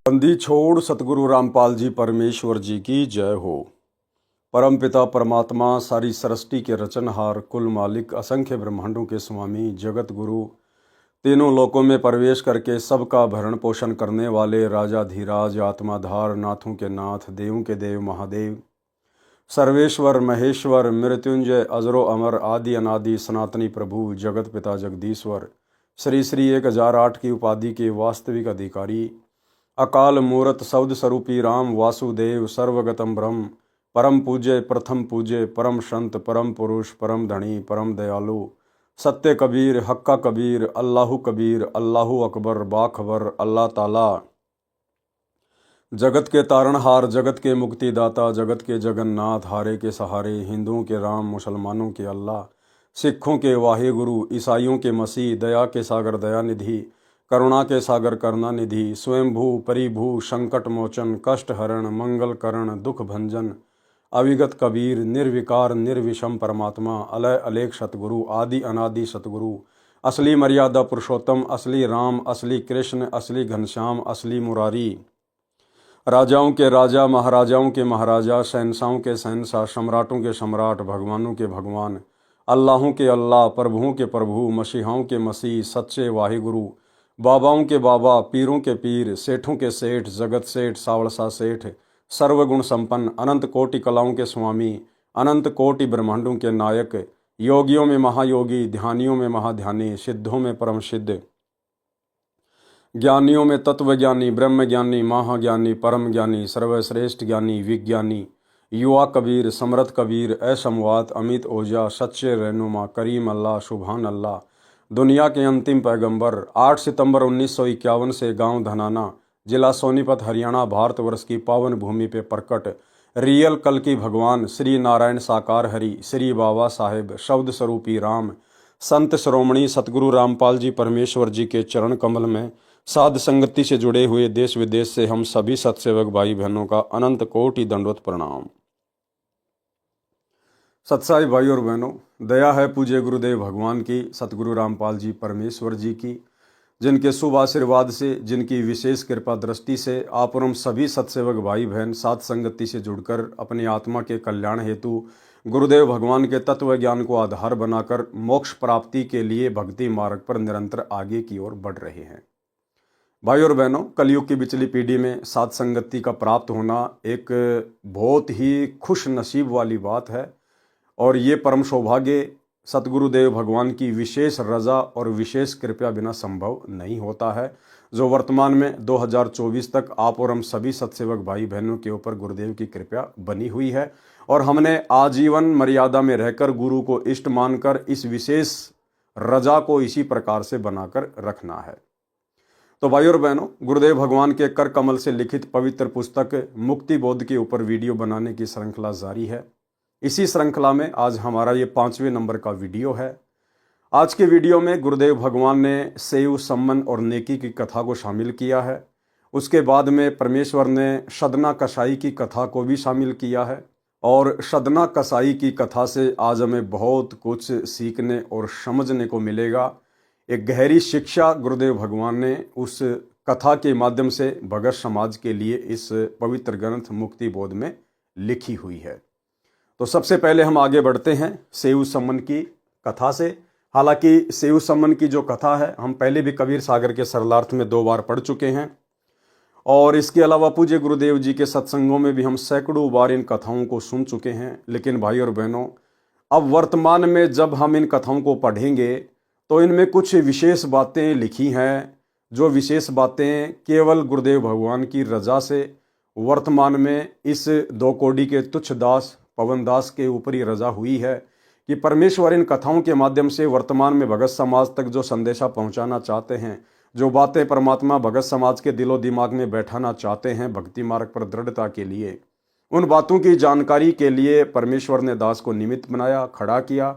बंदी छोड़ सतगुरु रामपाल जी परमेश्वर जी की जय हो। परम पिता परमात्मा सारी सृष्टि के रचनहार कुल मालिक असंख्य ब्रह्मांडों के स्वामी जगत गुरु तीनों लोकों में प्रवेश करके सबका भरण पोषण करने वाले राजाधीराज आत्माधार नाथों के नाथ देवों के देव महादेव सर्वेश्वर महेश्वर मृत्युंजय अजरो अमर आदि अनादि सनातनी प्रभु जगत पिता जगदीश्वर श्री श्री 1008 की उपाधि के वास्तविक अधिकारी अकाल मूरत शब्द स्वरूपी राम वासुदेव सर्वगतम ब्रह्म परम पूज्य प्रथम पूज्य परम संत परम पुरुष परम धनी परम दयालु सत्य कबीर हक्का कबीर अल्लाहु अकबर बाखबर अल्लाह ताला जगत के तारणहार जगत के मुक्तिदाता जगत के जगन्नाथ हारे के सहारे हिंदुओं के राम मुसलमानों के अल्लाह सिखों के वाहे गुरु ईसाइयों के मसीह दया के सागर दया निधि करुणा के सागर करुणा निधि स्वयंभू परिभू संकट मोचन कष्ट हरण मंगल करण दुख भंजन अविगत कबीर निर्विकार निर्विषम परमात्मा अलय अलेख सतगुरु आदि अनादि सतगुरु असली मर्यादा पुरुषोत्तम असली राम असली कृष्ण असली घनश्याम असली मुरारी राजाओं के राजा महाराजाओं के महाराजा शहंशाहों के शहंशाह सम्राटों के सम्राट भगवानों के भगवान अल्लाहों के अल्लाह प्रभुओं के प्रभु मसीहाओं के मसीह सच्चे वाहिगुरु बाबाओं के बाबा पीरों के पीर सेठों के सेठ जगत सेठ सावड़सा सेठ सर्वगुण संपन्न अनंत कोटि कलाओं के स्वामी अनंत कोटि ब्रह्मांडों के नायक योगियों में महायोगी ध्यानियों में महाध्यानी सिद्धों में परम सिद्ध ज्ञानियों में तत्वज्ञानी ब्रह्मज्ञानी महाज्ञानी परम ज्ञानी सर्वश्रेष्ठ ज्ञानी विज्ञानी युवा कबीर समरथ कबीर असमवात अमित ओझा सच्चे रहनुमा करीम अल्लाह सुभान अल्लाह दुनिया के अंतिम पैगंबर 8 सितंबर 1951 से गांव धनाना जिला सोनीपत हरियाणा भारतवर्ष की पावन भूमि पे प्रकट रियल कल की भगवान श्री नारायण साकार हरि श्री बाबा साहेब शब्द स्वरूपी राम संत श्रोमणी सतगुरु रामपाल जी परमेश्वर जी के चरण कमल में साध संगति से जुड़े हुए देश विदेश से हम सभी सत्सेवक भाई बहनों का अनंत कोटि दंडवत प्रणाम। सत्साई भाई और बहनों, दया है पूज्य गुरुदेव भगवान की सतगुरु रामपाल जी परमेश्वर जी की, जिनके शुभ आशीर्वाद से जिनकी विशेष कृपा दृष्टि से आप और हम सभी सत्सेवक भाई बहन साध संगति से जुड़कर अपनी आत्मा के कल्याण हेतु गुरुदेव भगवान के तत्व ज्ञान को आधार बनाकर मोक्ष प्राप्ति के लिए भक्ति मार्ग पर निरंतर आगे की ओर बढ़ रहे हैं। भाई और बहनों, कलयुग की बिचली पीढ़ी में साध संगति का प्राप्त होना एक बहुत ही खुश नसीब वाली बात है और ये परम सौभाग्य सतगुरुदेव भगवान की विशेष रजा और विशेष कृपा बिना संभव नहीं होता है, जो वर्तमान में 2024 तक आप और हम सभी सत्सेवक भाई बहनों के ऊपर गुरुदेव की कृपा बनी हुई है और हमने आजीवन मर्यादा में रहकर गुरु को इष्ट मानकर इस विशेष रजा को इसी प्रकार से बनाकर रखना है। तो भाई और बहनों, गुरुदेव भगवान के कर कमल से लिखित पवित्र पुस्तक मुक्ति बोध के ऊपर वीडियो बनाने की श्रृंखला जारी है। इसी श्रृंखला में आज हमारा ये 5वें नंबर का वीडियो है। आज के वीडियो में गुरुदेव भगवान ने सेव सम्मन और नेकी की कथा को शामिल किया है। उसके बाद में परमेश्वर ने सदना कसाई की कथा को भी शामिल किया है और सदना कसाई की कथा से आज हमें बहुत कुछ सीखने और समझने को मिलेगा। एक गहरी शिक्षा गुरुदेव भगवान ने उस कथा के माध्यम से भगत समाज के लिए इस पवित्र ग्रंथ मुक्ति बोध में लिखी हुई है। तो सबसे पहले हम आगे बढ़ते हैं सेव सम्मन की कथा से। हालांकि सेव सम्मन की जो कथा है हम पहले भी कबीर सागर के सरलार्थ में 2 बार पढ़ चुके हैं और इसके अलावा पूज्य गुरुदेव जी के सत्संगों में भी हम सैकड़ों बार इन कथाओं को सुन चुके हैं। लेकिन भाई और बहनों, अब वर्तमान में जब हम इन कथाओं को पढ़ेंगे तो इनमें कुछ विशेष बातें लिखी हैं, जो विशेष बातें केवल गुरुदेव भगवान की रजा से वर्तमान में इस 2 कोड़ी के तुच्छ दास पवन दास के ऊपर ही रजा हुई है कि परमेश्वर इन कथाओं के माध्यम से वर्तमान में भगत समाज तक जो संदेशा पहुंचाना चाहते हैं, जो बातें परमात्मा भगत समाज के दिलो दिमाग में बैठाना चाहते हैं भक्ति मार्ग पर दृढ़ता के लिए, उन बातों की जानकारी के लिए परमेश्वर ने दास को निमित्त बनाया, खड़ा किया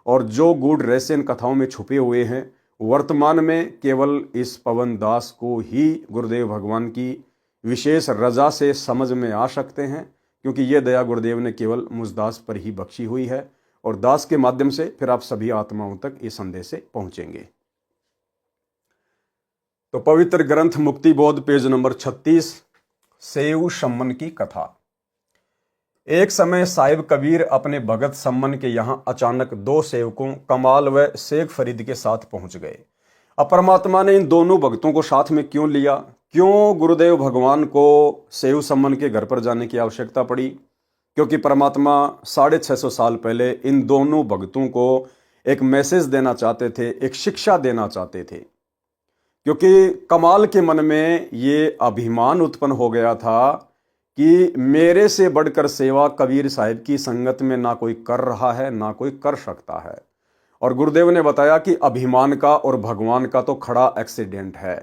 और जो गूढ़ रहस्य इन कथाओं में छुपे हुए हैं वर्तमान में केवल इस पवन दास को ही गुरुदेव भगवान की विशेष रजा से समझ में आ सकते हैं, क्योंकि ये दया गुरुदेव ने केवल मुझ दास पर ही बख्शी हुई है और दास के माध्यम से फिर आप सभी आत्माओं तक इस संदेश से पहुंचेंगे। तो पवित्र ग्रंथ मुक्ति बोध पेज नंबर 36, सेऊ सम्मन की कथा। एक समय साहिब कबीर अपने भगत सम्मन के यहाँ अचानक दो सेवकों कमाल व शेख फरीद के साथ पहुंच गए। अब परमात्मा ने इन दोनों भक्तों को साथ में क्यों लिया? क्यों गुरुदेव भगवान को सेऊ सम्मन के घर पर जाने की आवश्यकता पड़ी? क्योंकि परमात्मा 650 साल पहले इन दोनों भक्तों को एक मैसेज देना चाहते थे, एक शिक्षा देना चाहते थे। क्योंकि कमाल के मन में ये अभिमान उत्पन्न हो गया था कि मेरे से बढ़कर सेवा कबीर साहिब की संगत में ना कोई कर रहा है, ना कोई कर सकता है। और गुरुदेव ने बताया कि अभिमान का और भगवान का तो खड़ा एक्सीडेंट है।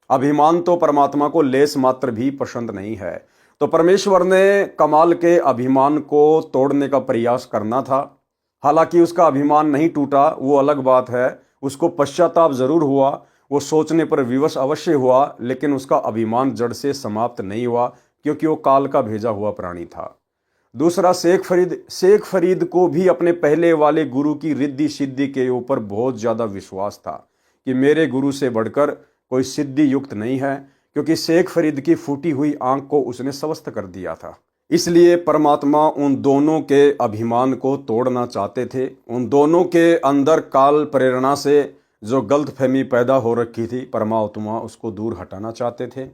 अभिमान तो परमात्मा को लेस मात्र भी पसंद नहीं है। तो परमेश्वर ने कमाल के अभिमान को तोड़ने का प्रयास करना था। हालांकि उसका अभिमान नहीं टूटा, वो अलग बात है। उसको पश्चाताप जरूर हुआ, वो सोचने पर विवश अवश्य हुआ, लेकिन उसका अभिमान जड़ से समाप्त नहीं हुआ, क्योंकि वो काल का भेजा हुआ प्राणी था। दूसरा शेख फरीद को भी अपने पहले वाले गुरु की रिद्धि सिद्धि के ऊपर बहुत ज्यादा विश्वास था कि मेरे गुरु से बढ़कर कोई सिद्धि युक्त नहीं है, क्योंकि शेख फरीद की फूटी हुई आंख को उसने स्वस्थ कर दिया था। इसलिए परमात्मा उन दोनों के अभिमान को तोड़ना चाहते थे। उन दोनों के अंदर काल प्रेरणा से जो गलतफहमी पैदा हो रखी थी, परमात्मा उसको दूर हटाना चाहते थे।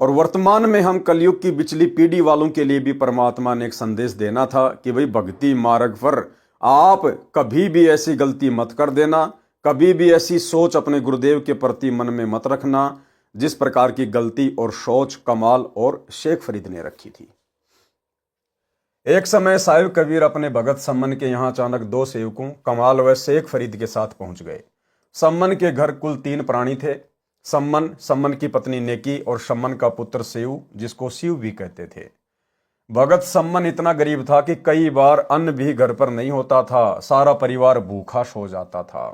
और वर्तमान में हम कलयुग की पिछली पीढ़ी वालों के लिए भी परमात्मा ने एक संदेश देना था कि भाई भक्ति मार्ग पर आप कभी भी ऐसी गलती मत कर देना, कभी भी ऐसी सोच अपने गुरुदेव के प्रति मन में मत रखना जिस प्रकार की गलती और सोच कमाल और शेख फरीद ने रखी थी। एक समय साहिब कबीर अपने भगत सम्मन के यहाँ अचानक दो सेवकों कमाल व शेख फरीद के साथ पहुंच गए। सम्मन के घर कुल 3 प्राणी थे। सम्मन की पत्नी नेकी और सम्मन का पुत्र सेऊ, जिसको शिव भी कहते थे। भगत सम्मन इतना गरीब था कि कई बार अन्न भी घर पर नहीं होता था, सारा परिवार भूखा सो जाता था।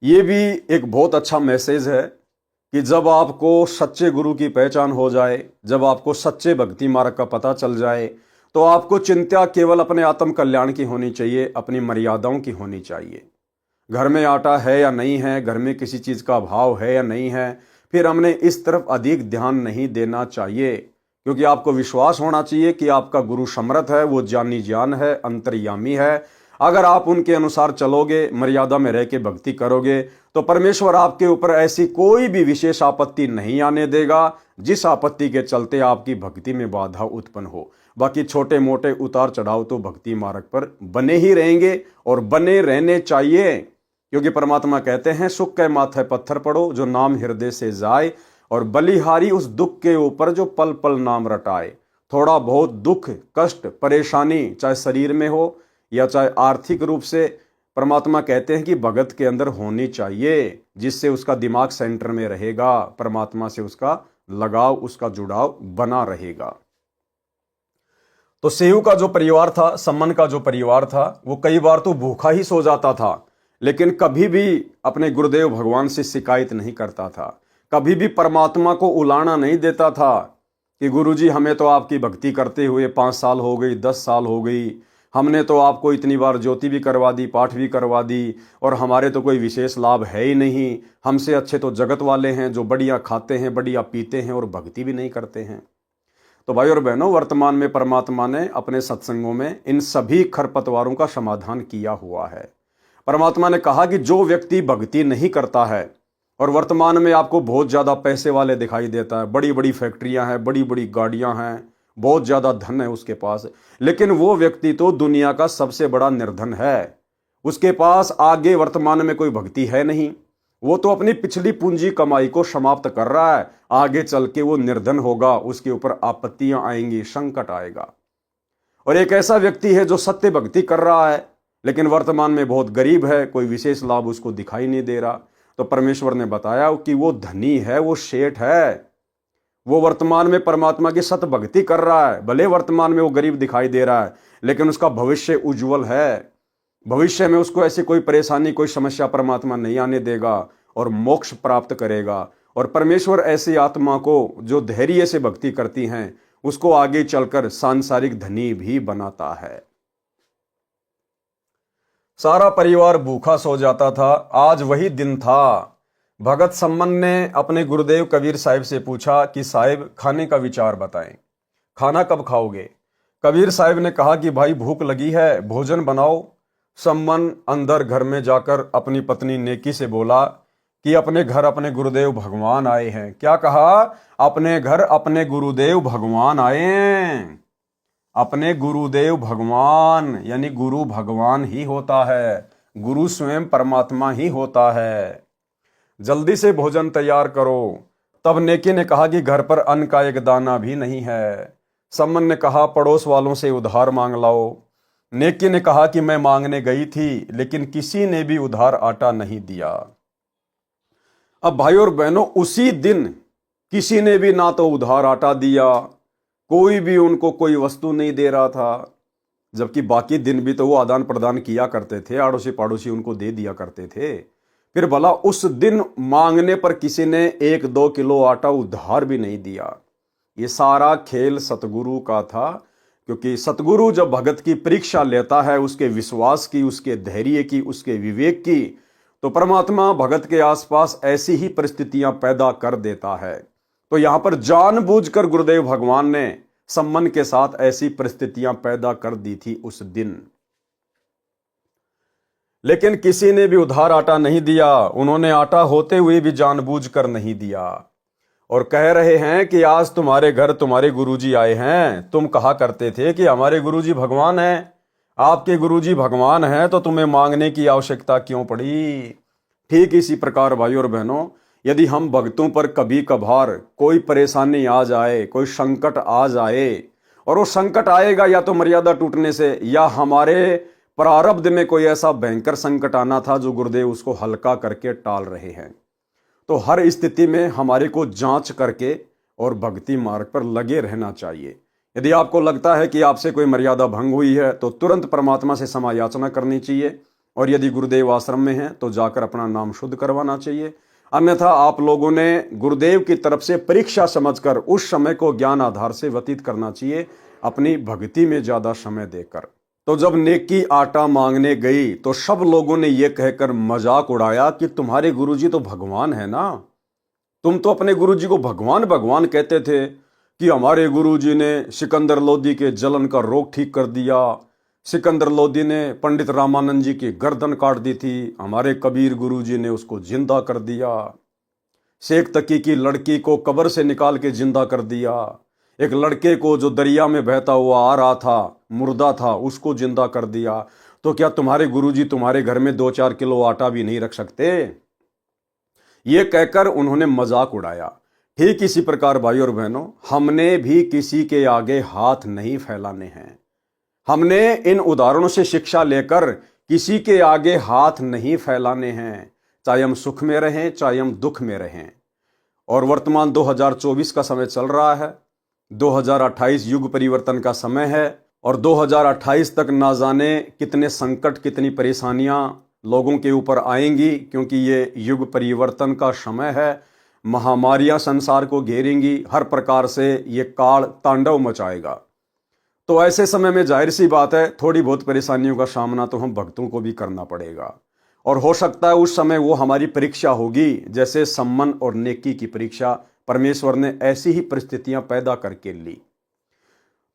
ये भी एक बहुत अच्छा मैसेज है कि जब आपको सच्चे गुरु की पहचान हो जाए, जब आपको सच्चे भक्ति मार्ग का पता चल जाए, तो आपको चिंता केवल अपने आत्म कल्याण की होनी चाहिए, अपनी मर्यादाओं की होनी चाहिए। घर में आटा है या नहीं है, घर में किसी चीज़ का अभाव है या नहीं है, फिर हमने इस तरफ अधिक ध्यान नहीं देना चाहिए, क्योंकि आपको विश्वास होना चाहिए कि आपका गुरु समर्थ है, वो जानी जान है, अंतर्यामी है। अगर आप उनके अनुसार चलोगे, मर्यादा में रह के भक्ति करोगे, तो परमेश्वर आपके ऊपर ऐसी कोई भी विशेष आपत्ति नहीं आने देगा जिस आपत्ति के चलते आपकी भक्ति में बाधा उत्पन्न हो। बाकी छोटे मोटे उतार चढ़ाव तो भक्ति मार्ग पर बने ही रहेंगे और बने रहने चाहिए, क्योंकि परमात्मा कहते हैं सुख के माथे पत्थर पड़ो जो नाम हृदय से जाए, और बलिहारी उस दुख के ऊपर जो पल पल नाम रटाए। थोड़ा बहुत दुख, कष्ट, परेशानी चाहे शरीर में हो या चाहे आर्थिक रूप से, परमात्मा कहते हैं कि भगत के अंदर होनी चाहिए, जिससे उसका दिमाग सेंटर में रहेगा, परमात्मा से उसका लगाव, उसका जुड़ाव बना रहेगा। तो सेऊ का जो परिवार था, सम्मन का जो परिवार था, वो कई बार तो भूखा ही सो जाता था, लेकिन कभी भी अपने गुरुदेव भगवान से शिकायत नहीं करता था। कभी भी परमात्मा को उलाना नहीं देता था कि गुरुजी हमें तो आपकी भक्ति करते हुए 5 साल हो गई, 10 साल हो गई, हमने तो आपको इतनी बार ज्योति भी करवा दी, पाठ भी करवा दी, और हमारे तो कोई विशेष लाभ है ही नहीं। हमसे अच्छे तो जगत वाले हैं जो बढ़िया खाते हैं, बढ़िया पीते हैं और भक्ति भी नहीं करते हैं। तो भाई और बहनों, वर्तमान में परमात्मा ने अपने सत्संगों में इन सभी खरपतवारों का समाधान किया हुआ है। परमात्मा ने कहा कि जो व्यक्ति भक्ति नहीं करता है और वर्तमान में आपको बहुत ज़्यादा पैसे वाले दिखाई देता है, बड़ी बड़ी फैक्ट्रियां हैं, बड़ी बड़ी गाड़ियां हैं, बहुत ज़्यादा धन है उसके पास, लेकिन वो व्यक्ति तो दुनिया का सबसे बड़ा निर्धन है। उसके पास आगे वर्तमान में कोई भक्ति है नहीं। वो तो अपनी पिछली पूंजी कमाई को समाप्त कर रहा है, आगे चल के वो निर्धन होगा, उसके ऊपर आपत्तियां आएंगी, संकट आएगा। और एक ऐसा व्यक्ति है जो सत्य भक्ति कर रहा है लेकिन वर्तमान में बहुत गरीब है, कोई विशेष लाभ उसको दिखाई नहीं दे रहा। तो परमेश्वर ने बताया कि वो धनी है, वो शेठ है, वो वर्तमान में परमात्मा की सत भक्ति कर रहा है। भले वर्तमान में वो गरीब दिखाई दे रहा है, लेकिन उसका भविष्य उज्जवल है। भविष्य में उसको ऐसी कोई परेशानी, कोई समस्या परमात्मा नहीं आने देगा और मोक्ष प्राप्त करेगा। और परमेश्वर ऐसी आत्मा को जो धैर्य से भक्ति करती हैं, उसको आगे चलकर सांसारिक धनी भी बनाता है। सारा परिवार भूखा सो जाता था। आज वही दिन था भगत सम्मन ने अपने गुरुदेव कबीर साहिब से पूछा कि साहिब खाने का विचार बताएं, खाना कब खाओगे। कबीर साहिब ने कहा कि भाई भूख लगी है, भोजन बनाओ। सम्मन अंदर घर में जाकर अपनी पत्नी नेकी से बोला कि अपने घर अपने गुरुदेव भगवान आए हैं। क्या कहा? अपने घर अपने गुरुदेव भगवान आए हैं। अपने गुरुदेव भगवान, यानी गुरु भगवान ही होता है, गुरु स्वयं परमात्मा ही होता है। जल्दी से भोजन तैयार करो। तब नेकी ने कहा कि घर पर अन्न का एक दाना भी नहीं है। सम्मन ने कहा पड़ोस वालों से उधार मांग लाओ। नेकी ने कहा कि मैं मांगने गई थी लेकिन किसी ने भी उधार आटा नहीं दिया। अब भाई और बहनों, उसी दिन किसी ने भी ना तो उधार आटा दिया, कोई भी उनको कोई वस्तु नहीं दे रहा था, जबकि बाकी दिन भी तो वो आदान प्रदान किया करते थे, आड़ोसी पड़ोसी उनको दे दिया करते थे। फिर भला उस दिन मांगने पर किसी ने 1-2 किलो आटा उधार भी नहीं दिया। ये सारा खेल सतगुरु का था, क्योंकि सतगुरु जब भगत की परीक्षा लेता है, उसके विश्वास की, उसके धैर्य की, उसके विवेक की, तो परमात्मा भगत के आसपास ऐसी ही परिस्थितियां पैदा कर देता है। तो यहां पर जानबूझकर गुरुदेव भगवान ने सम्मन के साथ ऐसी परिस्थितियां पैदा कर दी थी उस दिन। लेकिन किसी ने भी उधार आटा नहीं दिया। उन्होंने आटा होते हुए भी जानबूझकर नहीं दिया और कह रहे हैं कि आज तुम्हारे घर तुम्हारे गुरुजी आए हैं। तुम कहा करते थे कि हमारे गुरुजी भगवान हैं। आपके गुरुजी भगवान हैं तो तुम्हें मांगने की आवश्यकता क्यों पड़ी। ठीक इसी प्रकार भाई और बहनों, यदि हम भक्तों पर कभी कभार कोई परेशानी आ जाए, कोई संकट आ जाए, और वो संकट आएगा या तो मर्यादा टूटने से या हमारे प्रारब्ध में कोई ऐसा भयंकर संकट आना था जो गुरुदेव उसको हल्का करके टाल रहे हैं, तो हर स्थिति में हमारे को जांच करके और भक्ति मार्ग पर लगे रहना चाहिए। यदि आपको लगता है कि आपसे कोई मर्यादा भंग हुई है तो तुरंत परमात्मा से क्षमा याचना करनी चाहिए, और यदि गुरुदेव आश्रम में हैं तो जाकर अपना नाम शुद्ध करवाना चाहिए। अन्यथा आप लोगों ने गुरुदेव की तरफ से परीक्षा समझकर उस समय को ज्ञान आधार से व्यतीत करना चाहिए, अपनी भक्ति में ज्यादा समय देकर। तो जब नेकी आटा मांगने गई तो सब लोगों ने यह कहकर मजाक उड़ाया कि तुम्हारे गुरुजी तो भगवान है ना, तुम तो अपने गुरुजी को भगवान भगवान कहते थे कि हमारे गुरुजी ने सिकंदर लोदी के जलन का रोग ठीक कर दिया, सिकंदर लोदी ने पंडित रामानंद जी की गर्दन काट दी थी, हमारे कबीर गुरुजी ने उसको जिंदा कर दिया, शेख तकी की लड़की को कब्र से निकाल के जिंदा कर दिया, एक लड़के को जो दरिया में बहता हुआ आ रहा था, मुर्दा था, उसको जिंदा कर दिया। तो क्या तुम्हारे गुरुजी तुम्हारे घर में 2-4 किलो आटा भी नहीं रख सकते? ये कहकर उन्होंने मजाक उड़ाया। ठीक इसी प्रकार भाई और बहनों, हमने भी किसी के आगे हाथ नहीं फैलाने हैं। हमने इन उदाहरणों से शिक्षा लेकर किसी के आगे हाथ नहीं फैलाने हैं, चाहे हम सुख में रहें चाहे हम दुख में रहें। और वर्तमान 2024 का समय चल रहा है, 2028 युग परिवर्तन का समय है, और 2028 तक ना जाने कितने संकट, कितनी परेशानियां लोगों के ऊपर आएंगी, क्योंकि ये युग परिवर्तन का समय है। महामारियां संसार को घेरेंगी, हर प्रकार से ये काल तांडव मचाएगा। तो ऐसे समय में जाहिर सी बात है थोड़ी बहुत परेशानियों का सामना तो हम भक्तों को भी करना पड़ेगा, और हो सकता है उस समय वो हमारी परीक्षा होगी, जैसे सम्मन और नेकी की परीक्षा परमेश्वर ने ऐसी ही परिस्थितियां पैदा करके ली।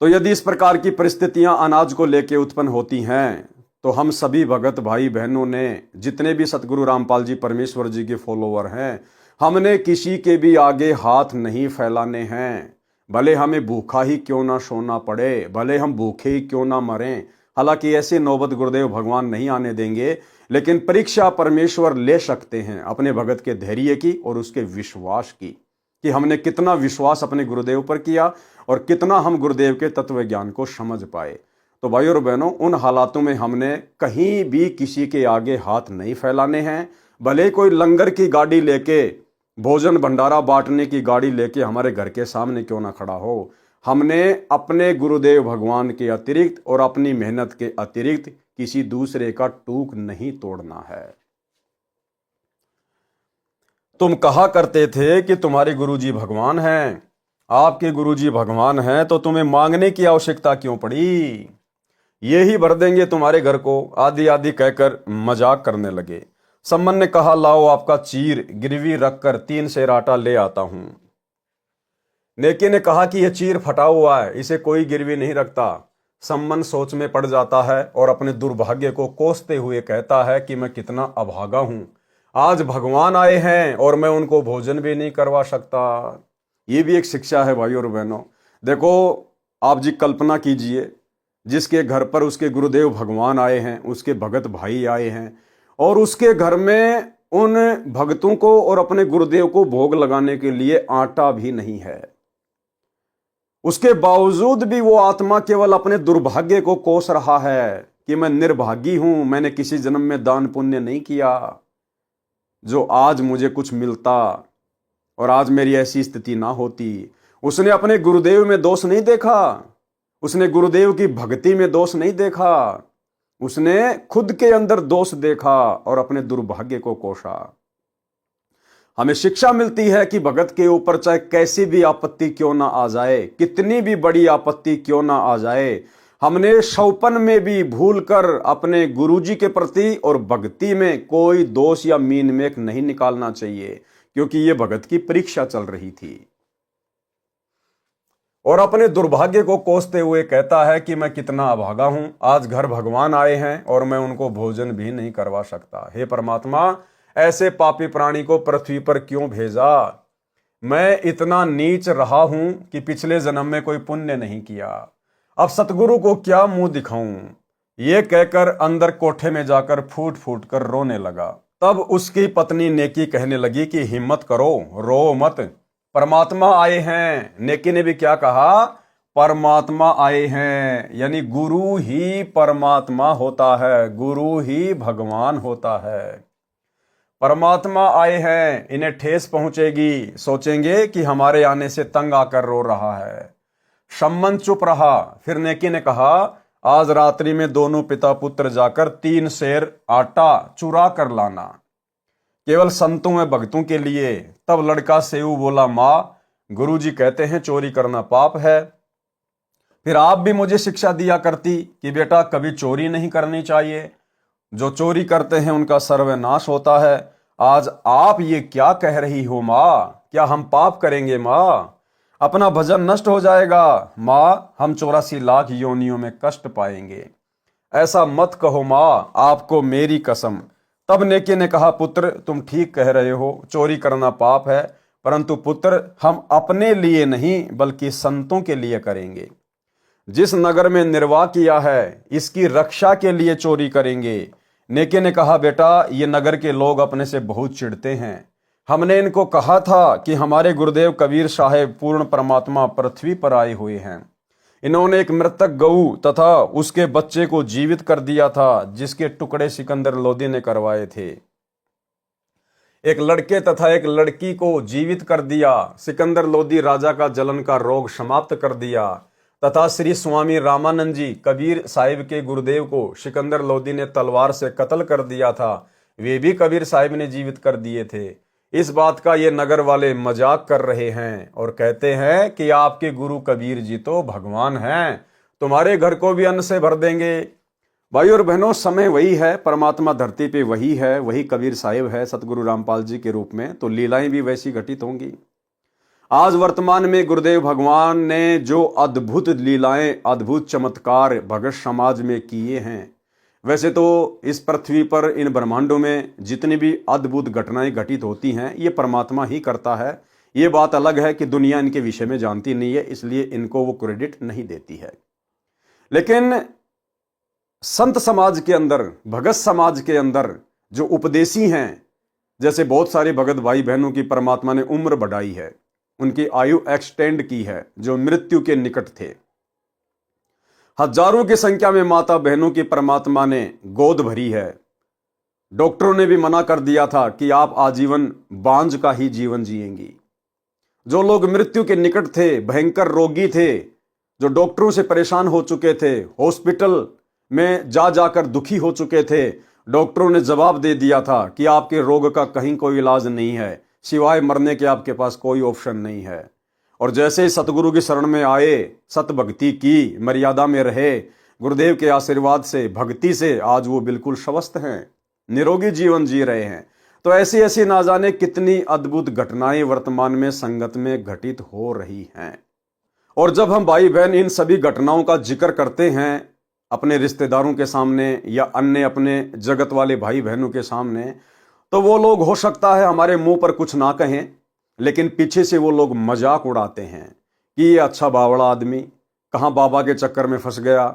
तो यदि इस प्रकार की परिस्थितियां अनाज को लेकर उत्पन्न होती हैं तो हम सभी भगत भाई बहनों ने, जितने भी सतगुरु रामपाल जी परमेश्वर जी के फॉलोवर हैं, हमने किसी के भी आगे हाथ नहीं फैलाने हैं। भले हमें भूखा ही क्यों ना सोना पड़े, भले हम भूखे ही क्यों ना मरें। हालांकि ऐसी नौबत गुरुदेव भगवान नहीं आने देंगे, लेकिन परीक्षा परमेश्वर ले सकते हैं अपने भगत के धैर्य की और उसके विश्वास की, कि हमने कितना विश्वास अपने गुरुदेव पर किया और कितना हम गुरुदेव के तत्व ज्ञान को समझ पाए। तो भाई और बहनों, उन हालातों में हमने कहीं भी किसी के आगे हाथ नहीं फैलाने हैं। भले कोई लंगर की गाड़ी लेके, भोजन भंडारा बांटने की गाड़ी लेके हमारे घर के सामने क्यों ना खड़ा हो, हमने अपने गुरुदेव भगवान के अतिरिक्त और अपनी मेहनत के अतिरिक्त किसी दूसरे का टूक नहीं तोड़ना है। तुम कहा करते थे कि तुम्हारे गुरुजी भगवान हैं, आपके गुरुजी भगवान हैं, तो तुम्हें मांगने की आवश्यकता क्यों पड़ी। ये ही भर देंगे तुम्हारे घर को, आदि आदि कहकर मजाक करने लगे। सम्मन ने कहा, लाओ आपका चीर गिरवी रखकर 3 सेर आटा ले आता हूं। नेकी ने कहा कि यह चीर फटा हुआ है, इसे कोई गिरवी नहीं रखता। सम्मन सोच में पड़ जाता है और अपने दुर्भाग्य को कोसते हुए कहता है कि मैं कितना अभागा हूं, आज भगवान आए हैं और मैं उनको भोजन भी नहीं करवा सकता। ये भी एक शिक्षा है भाई और बहनों। देखो, आप जी कल्पना कीजिए, जिसके घर पर उसके गुरुदेव भगवान आए हैं, उसके भगत भाई आए हैं, और उसके घर में उन भक्तों को और अपने गुरुदेव को भोग लगाने के लिए आटा भी नहीं है। उसके बावजूद भी वो आत्मा केवल अपने दुर्भाग्य को कोस रहा है कि मैं निर्भागी हूं, मैंने किसी जन्म में दान पुण्य नहीं किया जो आज मुझे कुछ मिलता और आज मेरी ऐसी स्थिति ना होती। उसने अपने गुरुदेव में दोष नहीं देखा, उसने गुरुदेव की भक्ति में दोष नहीं देखा, उसने खुद के अंदर दोष देखा और अपने दुर्भाग्य को कोसा। हमें शिक्षा मिलती है कि भगत के ऊपर चाहे कैसी भी आपत्ति क्यों ना आ जाए, कितनी भी बड़ी आपत्ति क्यों ना आ जाए, हमने शौपन में भी भूलकर अपने गुरुजी के प्रति और भक्ति में कोई दोष या मीन मेक नहीं निकालना चाहिए, क्योंकि यह भगत की परीक्षा चल रही थी। और अपने दुर्भाग्य को कोसते हुए कहता है कि मैं कितना अभागा हूं, आज घर भगवान आए हैं और मैं उनको भोजन भी नहीं करवा सकता। हे परमात्मा, ऐसे पापी प्राणी को पृथ्वी पर क्यों भेजा? मैं इतना नीच रहा हूं कि पिछले जन्म में कोई पुण्य नहीं किया, अब सतगुरु को क्या मुंह दिखाऊं? ये कहकर अंदर कोठे में जाकर फूट फूट कर रोने लगा। तब उसकी पत्नी नेकी कहने लगी कि हिम्मत करो, रो मत, परमात्मा आए हैं। नेकी ने भी क्या कहा? परमात्मा आए हैं, यानी गुरु ही परमात्मा होता है, गुरु ही भगवान होता है। परमात्मा आए हैं, इन्हें ठेस पहुंचेगी, सोचेंगे कि हमारे आने से तंग आकर रो रहा है। सम्मन चुप रहा। फिर नेकी ने कहा, आज रात्रि में दोनों पिता पुत्र जाकर 3 सेर आटा चुरा कर लाना, केवल संतों व भक्तों के लिए। तब लड़का सेऊ बोला, माँ, गुरुजी कहते हैं चोरी करना पाप है। फिर आप भी मुझे शिक्षा दिया करती कि बेटा कभी चोरी नहीं करनी चाहिए, जो चोरी करते हैं उनका सर्वनाश होता है। आज आप ये क्या कह रही हो माँ? क्या हम पाप करेंगे माँ? अपना भजन नष्ट हो जाएगा माँ, हम 84 लाख योनियों में कष्ट पाएंगे। ऐसा मत कहो माँ, आपको मेरी कसम। तब नेकी ने कहा, पुत्र तुम ठीक कह रहे हो, चोरी करना पाप है, परंतु पुत्र हम अपने लिए नहीं बल्कि संतों के लिए करेंगे। जिस नगर में निर्वाह किया है इसकी रक्षा के लिए चोरी करेंगे। नेकी ने कहा, बेटा ये नगर के लोग अपने से बहुत चिढ़ते हैं, हमने इनको कहा था कि हमारे गुरुदेव कबीर साहेब पूर्ण परमात्मा पृथ्वी पर आए हुए हैं। इन्होंने एक मृतक गऊ तथा उसके बच्चे को जीवित कर दिया था, जिसके टुकड़े सिकंदर लोदी ने करवाए थे। एक लड़के तथा एक लड़की को जीवित कर दिया। सिकंदर लोदी राजा का जलन का रोग समाप्त कर दिया तथा श्री स्वामी रामानंद जी कबीर साहिब के गुरुदेव को सिकंदर लोदी ने तलवार से कत्ल कर दिया था, वे भी कबीर साहिब ने जीवित कर दिए थे। इस बात का ये नगर वाले मजाक कर रहे हैं और कहते हैं कि आपके गुरु कबीर जी तो भगवान हैं, तुम्हारे घर को भी अन्न से भर देंगे। भाई और बहनों, समय वही है, परमात्मा धरती पे वही है, वही कबीर साहिब है सतगुरु रामपाल जी के रूप में, तो लीलाएं भी वैसी घटित होंगी। आज वर्तमान में गुरुदेव भगवान ने जो अद्भुत लीलाएं, अद्भुत चमत्कार भगत समाज में किए हैं, वैसे तो इस पृथ्वी पर इन ब्रह्मांडों में जितनी भी अद्भुत घटनाएं घटित होती हैं ये परमात्मा ही करता है। ये बात अलग है कि दुनिया इनके विषय में जानती नहीं है, इसलिए इनको वो क्रेडिट नहीं देती है। लेकिन संत समाज के अंदर, भगत समाज के अंदर जो उपदेशी हैं, जैसे बहुत सारे भगत भाई बहनों की परमात्मा ने उम्र बढ़ाई है, उनकी आयु एक्सटेंड की है, जो मृत्यु के निकट थे। हजारों की संख्या में माता बहनों की परमात्मा ने गोद भरी है। डॉक्टरों ने भी मना कर दिया था कि आप आजीवन बांझ का ही जीवन जिएंगी। जो लोग मृत्यु के निकट थे, भयंकर रोगी थे, जो डॉक्टरों से परेशान हो चुके थे, हॉस्पिटल में जा जाकर दुखी हो चुके थे, डॉक्टरों ने जवाब दे दिया था कि आपके रोग का कहीं कोई इलाज नहीं है, सिवाय मरने के आपके पास कोई ऑप्शन नहीं है। और जैसे ही सतगुरु की शरण में आए, सत भक्ति की, मर्यादा में रहे, गुरुदेव के आशीर्वाद से, भक्ति से आज वो बिल्कुल स्वस्थ हैं। निरोगी जीवन जी रहे हैं। तो ऐसी ऐसी ना जाने कितनी अद्भुत घटनाएं वर्तमान में संगत में घटित हो रही हैं। और जब हम भाई बहन इन सभी घटनाओं का जिक्र करते हैं अपने रिश्तेदारों के सामने या अन्य अपने जगत वाले भाई बहनों के सामने, तो वो लोग हो सकता है हमारे मुंह पर कुछ ना कहें, लेकिन पीछे से वो लोग मजाक उड़ाते हैं कि ये अच्छा बावड़ा आदमी कहाँ बाबा के चक्कर में फंस गया,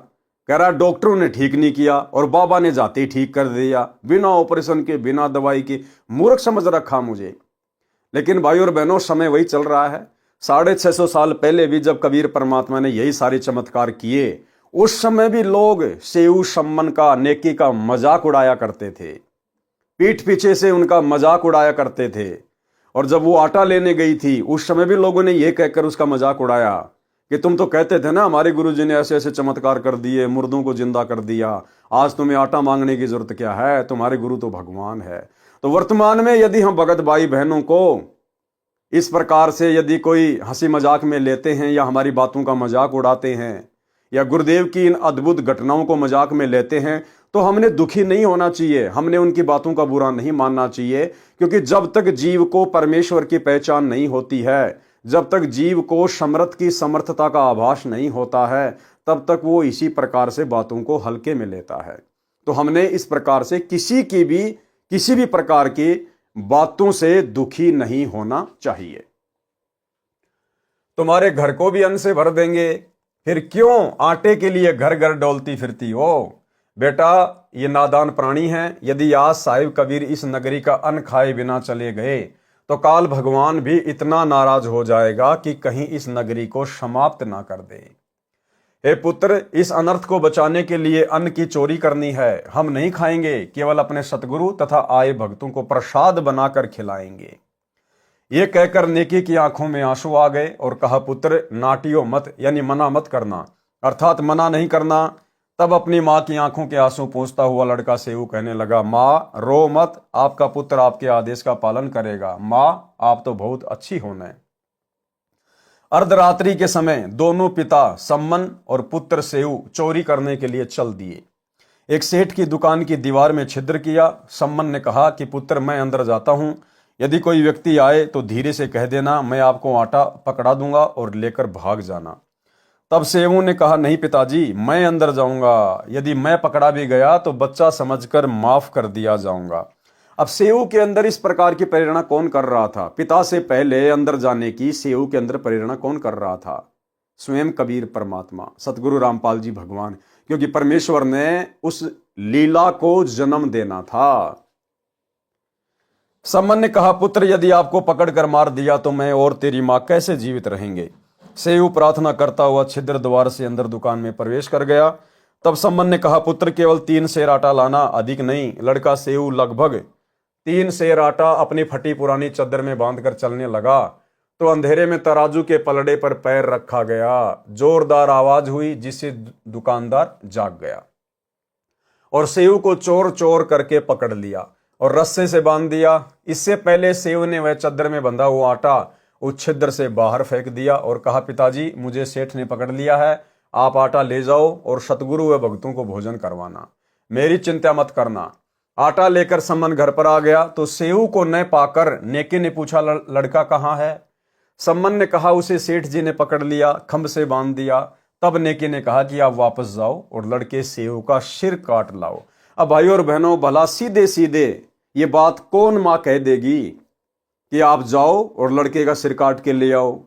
कह रहा डॉक्टरों ने ठीक नहीं किया और बाबा ने जाते ही ठीक कर दिया, बिना ऑपरेशन के बिना दवाई के। मूर्ख समझ रखा मुझे। लेकिन भाई और बहनों, समय वही चल रहा है। 650 साल पहले भी जब कबीर परमात्मा ने यही सारे चमत्कार किए, उस समय भी लोग सेऊ सम्मन का, नेकी का मजाक उड़ाया करते थे, पीठ पीछे से उनका मजाक उड़ाया करते थे। और जब वो आटा लेने गई थी, उस समय भी लोगों ने यह कहकर उसका मजाक उड़ाया कि तुम तो कहते थे ना हमारे गुरुजी ने ऐसे ऐसे चमत्कार कर दिए, मुर्दों को जिंदा कर दिया, आज तुम्हें आटा मांगने की जरूरत क्या है, तुम्हारे गुरु तो भगवान है। तो वर्तमान में यदि हम भगत भाई बहनों को इस प्रकार से यदि कोई हंसी मजाक में लेते हैं या हमारी बातों का मजाक उड़ाते हैं या गुरुदेव की इन अद्भुत घटनाओं को मजाक में लेते हैं, तो हमने दुखी नहीं होना चाहिए, हमने उनकी बातों का बुरा नहीं मानना चाहिए। क्योंकि जब तक जीव को परमेश्वर की पहचान नहीं होती है, जब तक जीव को समर्थ की समर्थता का आभास नहीं होता है, तब तक वो इसी प्रकार से बातों को हल्के में लेता है। तो हमने इस प्रकार से किसी भी प्रकार की बातों से दुखी नहीं होना चाहिए। तुम्हारे घर को भी अन्न से भर देंगे, फिर क्यों आटे के लिए घर घर डोलती फिरती हो? बेटा, ये नादान प्राणी हैं। यदि आज साहिब कबीर इस नगरी का अन्न खाए बिना चले गए, तो काल भगवान भी इतना नाराज हो जाएगा कि कहीं इस नगरी को समाप्त ना कर दे। हे पुत्र, इस अनर्थ को बचाने के लिए अन्न की चोरी करनी है। हम नहीं खाएंगे, केवल अपने सतगुरु तथा आए भक्तों को प्रसाद बनाकर खिलाएंगे। ये कहकर नेकी की आंखों में आंसू आ गए और कहा, पुत्र नाटियो मत, यानी मना मत करना, अर्थात मना नहीं करना। तब अपनी माँ की आंखों के आंसू पोंछता हुआ लड़का सेऊ कहने लगा, माँ रो मत, आपका पुत्र आपके आदेश का पालन करेगा। माँ, आप तो बहुत अच्छी होने। अर्धरात्रि के समय दोनों पिता सम्मन और पुत्र सेऊ चोरी करने के लिए चल दिए। एक सेठ की दुकान की दीवार में छिद्र किया। सम्मन ने कहा कि पुत्र, मैं अंदर जाता हूं, यदि कोई व्यक्ति आए तो धीरे से कह देना, मैं आपको आटा पकड़ा दूंगा और लेकर भाग जाना। तब सेऊ ने कहा, नहीं पिताजी, मैं अंदर जाऊंगा, यदि मैं पकड़ा भी गया तो बच्चा समझकर माफ कर दिया जाऊंगा। अब सेऊ के अंदर इस प्रकार की प्रेरणा कौन कर रहा था? पिता से पहले अंदर जाने की सेऊ के अंदर प्रेरणा कौन कर रहा था? स्वयं कबीर परमात्मा, सतगुरु रामपाल जी भगवान। क्योंकि परमेश्वर ने उस लीला को जन्म देना था। सम्मन ने कहा, पुत्र, यदि आपको पकड़कर मार दिया तो मैं और तेरी मां कैसे जीवित रहेंगे? सेऊ प्रार्थना करता हुआ छिद्र द्वार से अंदर दुकान में प्रवेश कर गया। तब सम्मन ने कहा, पुत्र, केवल 3 सेर आटा लाना, अधिक नहीं। लड़का सेऊ लगभग 3 सेर आटा अपनी फटी पुरानी चद्दर में बांधकर चलने लगा तो अंधेरे में तराजू के पलड़े पर पैर रखा गया। जोरदार आवाज हुई, जिससे दुकानदार जाग गया और सेऊ को चोर चोर करके पकड़ लिया और रस्से से बांध दिया। इससे पहले सेऊ ने वह चद्दर में बंधा हुआ आटा उस छिद्र से बाहर फेंक दिया और कहा, पिताजी, मुझे सेठ ने पकड़ लिया है, आप आटा ले जाओ और सतगुरु व भक्तों को भोजन करवाना, मेरी चिंता मत करना। आटा लेकर सम्मन घर पर आ गया तो सेऊ को न पाकर नेकी ने पूछा, लड़का कहाँ है? सम्मन ने कहा, उसे सेठ जी ने पकड़ लिया, खंभ से बांध दिया। तब नेकी ने कहा कि आप वापस जाओ और लड़के सेऊ का सिर काट लाओ। अब भाई और बहनों, भला सीधे सीधे ये बात कौन मां कह देगी कि आप जाओ और लड़के का सिर काट के ले आओ?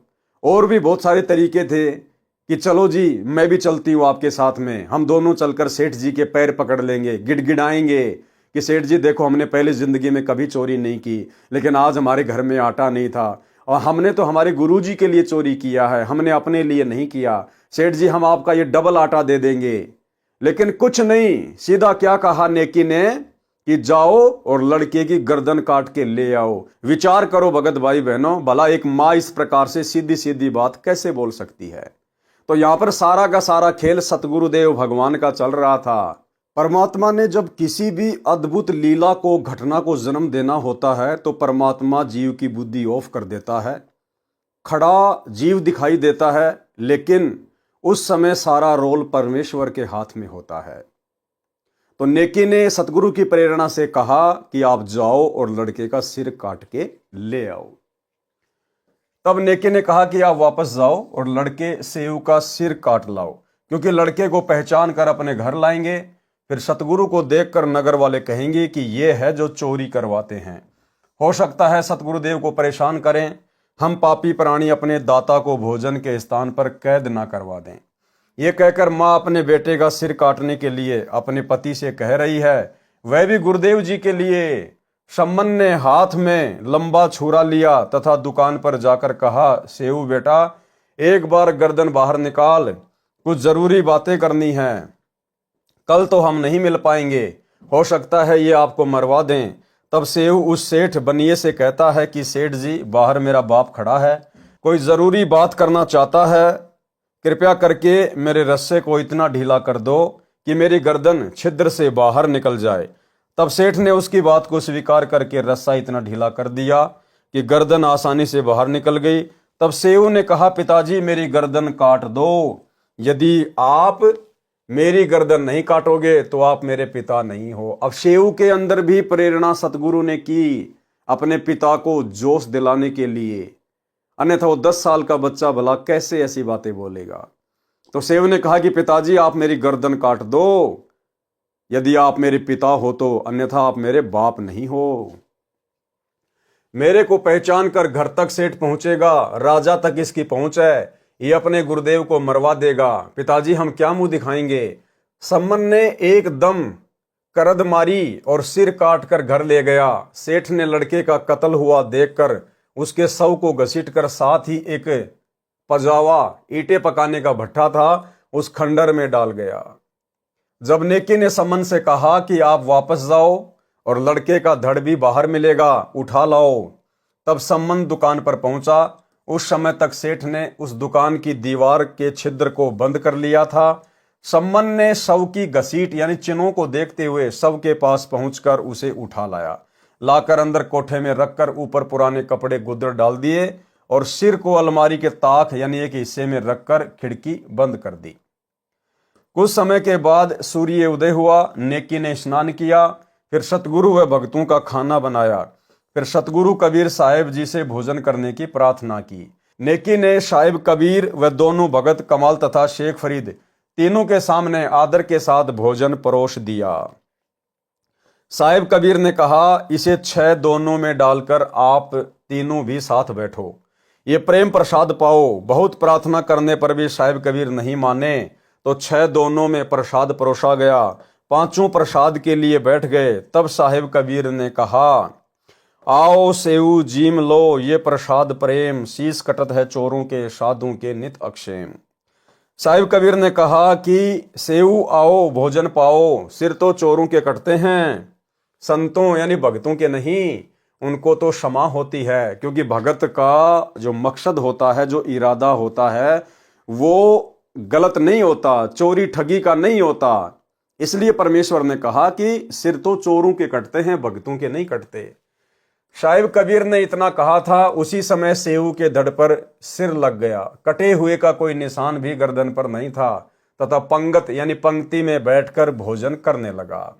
और भी बहुत सारे तरीके थे कि चलो जी, मैं भी चलती हूँ आपके साथ में, हम दोनों चलकर सेठ जी के पैर पकड़ लेंगे, गिड़गिड़ाएंगे कि सेठ जी देखो, हमने पहले जिंदगी में कभी चोरी नहीं की, लेकिन आज हमारे घर में आटा नहीं था और हमने तो हमारे गुरुजी के लिए चोरी किया है, हमने अपने लिए नहीं किया। सेठ जी, हम आपका ये डबल आटा दे देंगे। लेकिन कुछ नहीं, सीधा क्या कहा नेकी ने कि जाओ और लड़के की गर्दन काट के ले आओ। विचार करो भगत भाई बहनों, भला एक माँ इस प्रकार से सीधी सीधी बात कैसे बोल सकती है? तो यहां पर सारा का सारा खेल सतगुरुदेव भगवान का चल रहा था। परमात्मा ने जब किसी भी अद्भुत लीला को, घटना को जन्म देना होता है तो परमात्मा जीव की बुद्धि ऑफ कर देता है, खड़ा जीव दिखाई देता है, लेकिन उस समय सारा रोल परमेश्वर के हाथ में होता है। तो नेकी ने सतगुरु की प्रेरणा से कहा कि आप जाओ और लड़के का सिर काट के ले आओ। तब नेकी ने कहा कि आप वापस जाओ और लड़के सेऊ का सिर काट लाओ, क्योंकि लड़के को पहचान कर अपने घर लाएंगे। फिर सतगुरु को देखकर नगर वाले कहेंगे कि ये है जो चोरी करवाते हैं। हो सकता है सतगुरुदेव को परेशान करें, हम पापी प्राणी अपने दाता को भोजन के स्थान पर कैद ना करवा दें। ये कहकर माँ अपने बेटे का सिर काटने के लिए अपने पति से कह रही है, वह भी गुरुदेव जी के लिए। सम्मन ने हाथ में लंबा छुरा लिया तथा दुकान पर जाकर कहा, सेऊ बेटा, एक बार गर्दन बाहर निकाल, कुछ जरूरी बातें करनी हैं। कल तो हम नहीं मिल पाएंगे, हो सकता है ये आपको मरवा दें। तब सेऊ उस सेठ बनिए से कहता है कि सेठ जी, बाहर मेरा बाप खड़ा है, कोई जरूरी बात करना चाहता है, कृपया करके मेरे रस्से को इतना ढीला कर दो कि मेरी गर्दन छिद्र से बाहर निकल जाए। तब सेठ ने उसकी बात को स्वीकार करके रस्सा इतना ढीला कर दिया कि गर्दन आसानी से बाहर निकल गई। तब सेऊ ने कहा, पिताजी मेरी गर्दन काट दो। यदि आप मेरी गर्दन नहीं काटोगे तो आप मेरे पिता नहीं हो। अब सेऊ के अंदर भी प्रेरणा सतगुरु ने की अपने पिता को जोश दिलाने के लिए, अन्यथा वो 10 साल का बच्चा भला कैसे ऐसी बातें बोलेगा। तो सेऊ ने कहा कि पिताजी आप मेरी गर्दन काट दो, यदि आप मेरे पिता हो तो, अन्यथा आप मेरे बाप नहीं हो। मेरे को पहचान कर घर तक सेठ पहुंचेगा, राजा तक इसकी पहुंच है, ये अपने गुरुदेव को मरवा देगा। पिताजी हम क्या मुंह दिखाएंगे। सम्मन ने एकदम करद मारी और सिर काट कर घर ले गया। सेठ ने लड़के का कत्ल हुआ देखकर उसके शव को घसीटकर साथ ही एक पजावा, ईंटें पकाने का भट्ठा था, उस खंडर में डाल गया। जब नेकी ने सम्मन से कहा कि आप वापस जाओ और लड़के का धड़ भी बाहर मिलेगा, उठा लाओ, तब सम्मन दुकान पर पहुंचा। उस समय तक सेठ ने उस दुकान की दीवार के छिद्र को बंद कर लिया था। सम्मन ने शव की घसीट यानी चिन्हों को देखते हुए शव के पास पहुंचकर उसे उठा लाया, लाकर अंदर कोठे में रखकर ऊपर पुराने कपड़े गुदर डाल दिए और सिर को अलमारी के ताक यानी एक हिस्से में रखकर खिड़की बंद कर दी। कुछ समय के बाद सूर्य उदय हुआ। नेकी ने स्नान किया, फिर सतगुरु व भक्तों का खाना बनाया। फिर सतगुरु कबीर साहिब जी से भोजन करने की प्रार्थना की। नेकी ने साहिब कबीर व दोनों भगत कमाल तथा शेख फरीद तीनों के सामने आदर के साथ भोजन परोस दिया। साहिब कबीर ने कहा, इसे 6 दोनों में डालकर आप तीनों भी साथ बैठो, ये प्रेम प्रसाद पाओ। बहुत प्रार्थना करने पर भी साहिब कबीर नहीं माने तो 6 दोनों में प्रसाद परोसा गया। 5 प्रसाद के लिए बैठ गए। तब साहिब कबीर ने कहा, आओ सेऊ जीम लो, ये प्रसाद प्रेम, शीश कटत है चोरों के, साधुओं के नित अक्षेम। साहिब कबीर ने कहा कि सेऊ आओ भोजन पाओ, सिर तो चोरों के कटते हैं, संतों यानी भगतों के नहीं, उनको तो क्षमा होती है, क्योंकि भगत का जो मकसद होता है, जो इरादा होता है, वो गलत नहीं होता, चोरी ठगी का नहीं होता। इसलिए परमेश्वर ने कहा कि सिर तो चोरों के कटते हैं, भगतों के नहीं कटते। साहिब कबीर ने इतना कहा था, उसी समय सेऊ के धड़ पर सिर लग गया। कटे हुए का कोई निशान भी गर्दन पर नहीं था तथा पंगत यानी पंक्ति में बैठकर भोजन करने लगा।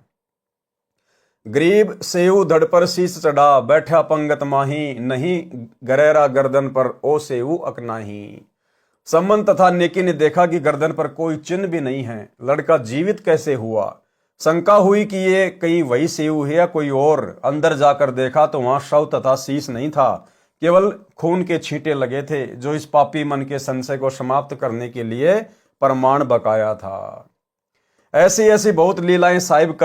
गरीब सेऊ धड़ पर शीश चढ़ा, बैठा पंगत माही, नहीं गरेरा गर्दन पर ओ सेऊ अकनाही। सम्मन तथा नेकी ने देखा कि गर्दन पर कोई चिन्ह भी नहीं है, लड़का जीवित कैसे हुआ। शंका हुई कि ये कहीं वही सेऊ है या कोई और। अंदर जाकर देखा तो वहां शव तथा शीश नहीं था, केवल खून के छींटे लगे थे, जो इस पापी मन के संशय को समाप्त करने के लिए प्रमाण बकाया था। ऐसी ऐसी बहुत लीलाएं साहिब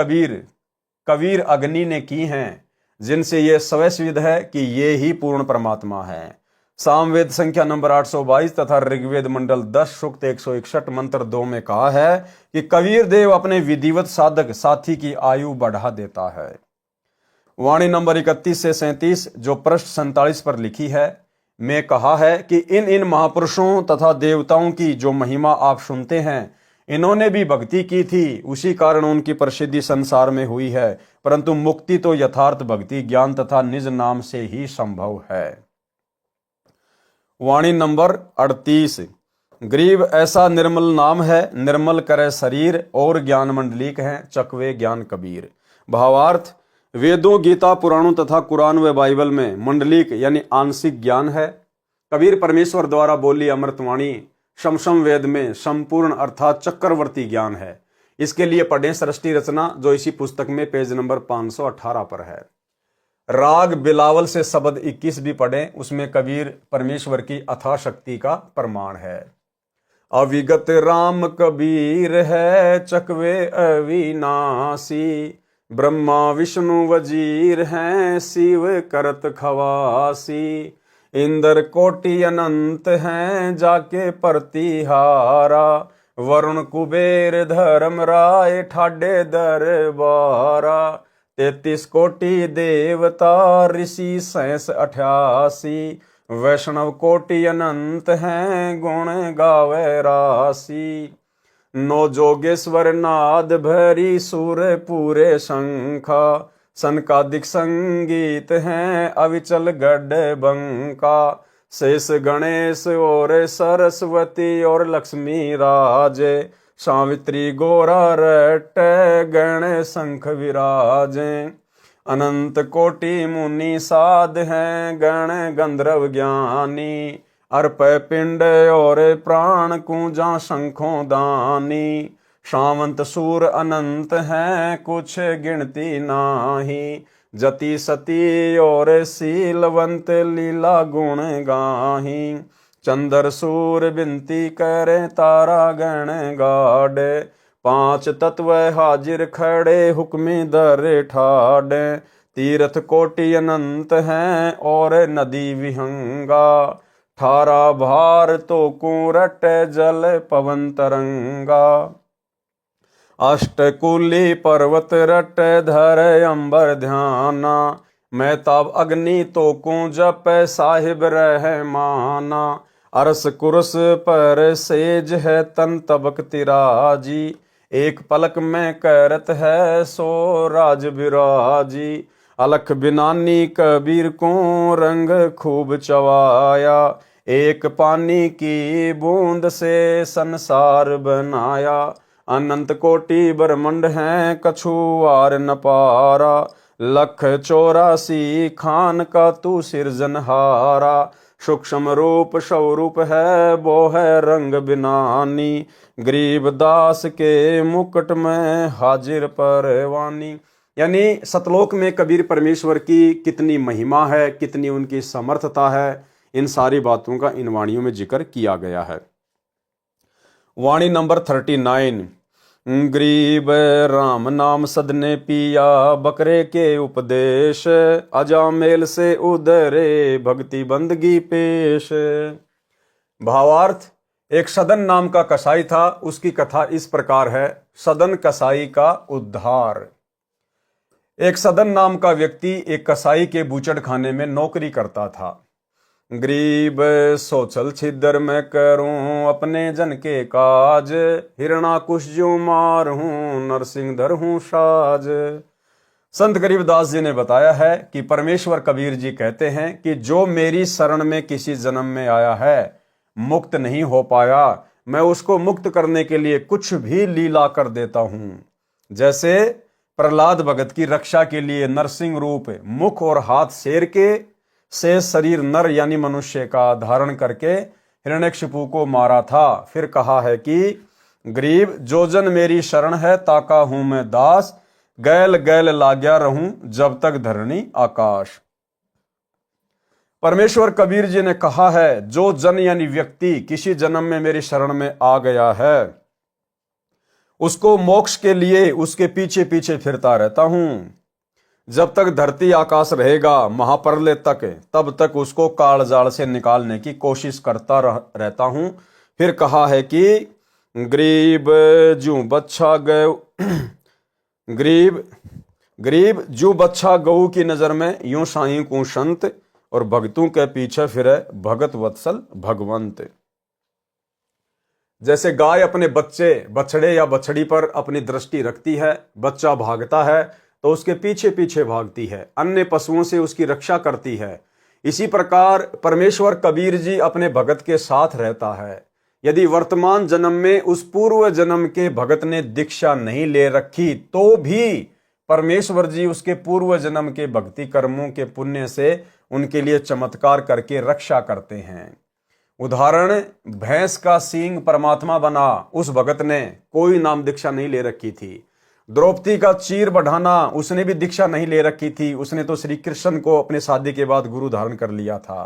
कबीर अग्नि ने की हैं, जिनसे यह स्वसिद्ध है कि ये ही पूर्ण परमात्मा है। सामवेद संख्या नंबर 822 तथा ऋग्वेद मंडल 10 सूक्त 161 मंत्र 2 में कहा है कि कबीर देव अपने विधिवत साधक साथी की आयु बढ़ा देता है। वाणी नंबर 31 से 37 जो पृष्ठ 47 पर लिखी है, में कहा है कि इन महापुरुषों तथा देवताओं की जो महिमा आप सुनते हैं, इन्होंने भी भक्ति की थी, उसी कारण उनकी प्रसिद्धि संसार में हुई है, परंतु मुक्ति तो यथार्थ भक्ति ज्ञान तथा निज नाम से ही संभव है। वाणी नंबर 38 ग्रीब ऐसा निर्मल नाम है, निर्मल करे शरीर, और ज्ञान मंडलीक है चकवे ज्ञान कबीर। भावार्थ, वेदों, गीता, पुराणों तथा कुरान व बाइबल में मंडलीक यानी आंशिक ज्ञान है। कबीर परमेश्वर द्वारा बोली अमृतवाणी शमशम वेद में संपूर्ण अर्थात चक्रवर्ती ज्ञान है। इसके लिए पढ़ें सृष्टि रचना, जो इसी पुस्तक में पेज नंबर 518 पर है। राग बिलावल से शब्द 21 भी पढ़ें, उसमें कबीर परमेश्वर की अथाह शक्ति का प्रमाण है। अविगत राम कबीर है चकवे अविनाशी, ब्रह्मा विष्णु वजीर हैं शिव करत खवासी, इंद्र कोटि अनंत हैं जाके प्रतिहारा, वरुण कुबेर धर्म राय ठाडे दरबारा, 33 कोटि देवता ऋषि 88, वैष्णव कोटि अनंत हैं गुण गावे राशि, 9 जोगेश्वर नाद भरी सुर पूरे शंखा, सनकादिक संगीत हैं अविचल गढ़ बंका, शेष गणेश और सरस्वती और लक्ष्मी राजे, सावित्री गोरा रट गण शंख विराजे, अनंत कोटि मुनि साध हैं गण गंधर्व ज्ञानी, अर्प पिंड और प्राण कूजा शंखों दानी, शावंत सूर अनंत हैं कुछ गिनती नाही, जति सती और शीलवंत लीला गुण गाही, चंद्र सूर बिनती करे तारा गण गाड़े, 5 तत्व हाजिर खड़े हुक्मी दर ठाड़े, तीर्थ कोटि अनंत हैं और नदी विहंगा, 18 भार तो कुरट जल पवन तरंगा, अष्टकुली पर्वत रट धर अंबर ध्याना, महताब अग्नि तो कूं जप साहिब रहमाना, अरस कुरस पर सेज है तन तबक तिराजी, एक पलक में करत है सो राज बिराजी, अलख बिनानी कबीर को रंग खूब चवाया, एक पानी की बूंद से संसार बनाया, अनंत कोटि ब्रह्मंड हैं कछुआर न पारा, 184 खान का तू सिरजनहारा, सूक्ष्म रूप स्वरूप है वो है रंग बिनानी, गरीबदास के मुकुट में हाजिर परवानी। यानी सतलोक में कबीर परमेश्वर की कितनी महिमा है, कितनी उनकी समर्थता है, इन सारी बातों का इन वाणियों में जिक्र किया गया है। वाणी नंबर 39। गरीब राम नाम सदने पिया बकरे के उपदेश, अजामेल से उदरे भक्ति बंदगी पेश। भावार्थ, एक सदन नाम का कसाई था, उसकी कथा इस प्रकार है। सदन कसाई का उद्धार। एक सदन नाम का व्यक्ति एक कसाई के बूचड़ खाने में नौकरी करता था। गरीब सोचल छिदर मैं करूं अपने जन के काज, हिरणाकुश ज्यों मार हूं नरसिंह धर हूं साज। संत गरीबदास जी ने बताया है कि परमेश्वर कबीर जी कहते हैं कि जो मेरी शरण में किसी जन्म में आया है, मुक्त नहीं हो पाया, मैं उसको मुक्त करने के लिए कुछ भी लीला कर देता हूं। जैसे प्रहलाद भगत की रक्षा के लिए नरसिंह रूप मुख और हाथ शेर के से शरीर नर यानी मनुष्य का धारण करके हिरण्यकशिपु को मारा था। फिर कहा है कि गरीब जो जन मेरी शरण है ताका हूं मैं दास, गैल गैल लाग्या रहूं जब तक धरणी आकाश। परमेश्वर कबीर जी ने कहा है जो जन यानी व्यक्ति किसी जन्म में मेरी शरण में आ गया है, उसको मोक्ष के लिए उसके पीछे पीछे फिरता रहता हूं। जब तक धरती आकाश रहेगा, महाप्रलय तक, तब तक उसको काल जाल से निकालने की कोशिश करता रहता हूं। फिर कहा है कि गरीब जू बच्छा गौ गरीब जू बच्छा गऊ की नजर में यूं साईं को संत, और भगतों के पीछे फिरे भगत वत्सल भगवंत। जैसे गाय अपने बच्चे बछड़े या बछड़ी पर अपनी दृष्टि रखती है, बच्चा भागता है तो उसके पीछे पीछे भागती है, अन्य पशुओं से उसकी रक्षा करती है। इसी प्रकार परमेश्वर कबीर जी अपने भगत के साथ रहता है। यदि वर्तमान जन्म में उस पूर्व जन्म के भगत ने दीक्षा नहीं ले रखी तो भी परमेश्वर जी उसके पूर्व जन्म के भक्ति कर्मों के पुण्य से उनके लिए चमत्कार करके रक्षा करते हैं। उदाहरण, भैंस का सींग परमात्मा बना उस भगत ने कोई नाम दीक्षा नहीं ले रखी थी। द्रौपदी का चीर बढ़ाना, उसने भी दीक्षा नहीं ले रखी थी, उसने तो श्री कृष्ण को अपने शादी के बाद गुरु धारण कर लिया था।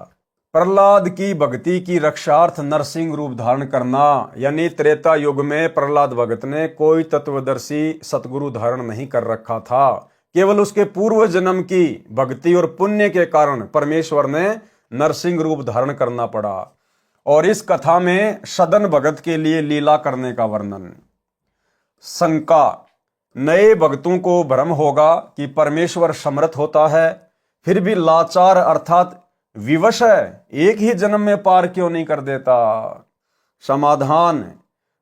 प्रहलाद की भक्ति की रक्षार्थ नरसिंह रूप धारण करना, यानी त्रेता युग में प्रहलाद भगत ने कोई तत्वदर्शी सतगुरु धारण नहीं कर रखा था। केवल उसके पूर्व जन्म की भक्ति और पुण्य के कारण परमेश्वर ने नरसिंह रूप धारण करना पड़ा। और इस कथा में सदन भगत के लिए लीला करने का वर्णन। शंका, नए भक्तों को भ्रम होगा कि परमेश्वर समर्थ होता है फिर भी लाचार अर्थात विवश है, एक ही जन्म में पार क्यों नहीं कर देता। समाधान,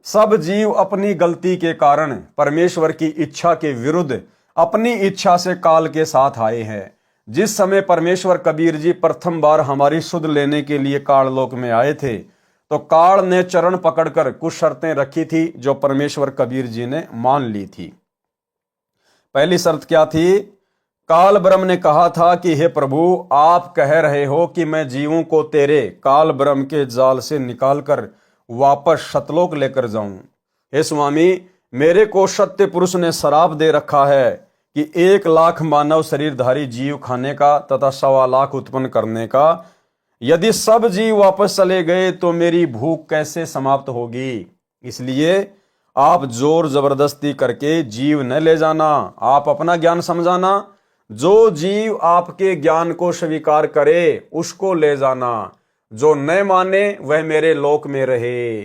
सब जीव अपनी गलती के कारण परमेश्वर की इच्छा के विरुद्ध अपनी इच्छा से काल के साथ आए हैं। जिस समय परमेश्वर कबीर जी प्रथम बार हमारी सुध लेने के लिए काललोक में आए थे तो काल ने चरण पकड़कर कुछ शर्तें रखी थी जो परमेश्वर कबीर जी ने मान ली थी। पहली शर्त क्या थी? काल ब्रह्म ने कहा था कि हे प्रभु, आप कह रहे हो कि मैं जीवों को तेरे काल ब्रह्म के जाल से निकालकर वापस सतलोक लेकर जाऊं। हे स्वामी, मेरे को सत्य पुरुष ने शराप दे रखा है कि 1 लाख मानव शरीरधारी जीव खाने का तथा 1.25 लाख उत्पन्न करने का। यदि सब जीव वापस चले गए तो मेरी भूख कैसे समाप्त होगी? इसलिए आप जोर जबरदस्ती करके जीव न ले जाना, आप अपना ज्ञान समझाना। जो जीव आपके ज्ञान को स्वीकार करे उसको ले जाना, जो न माने वह मेरे लोक में रहे।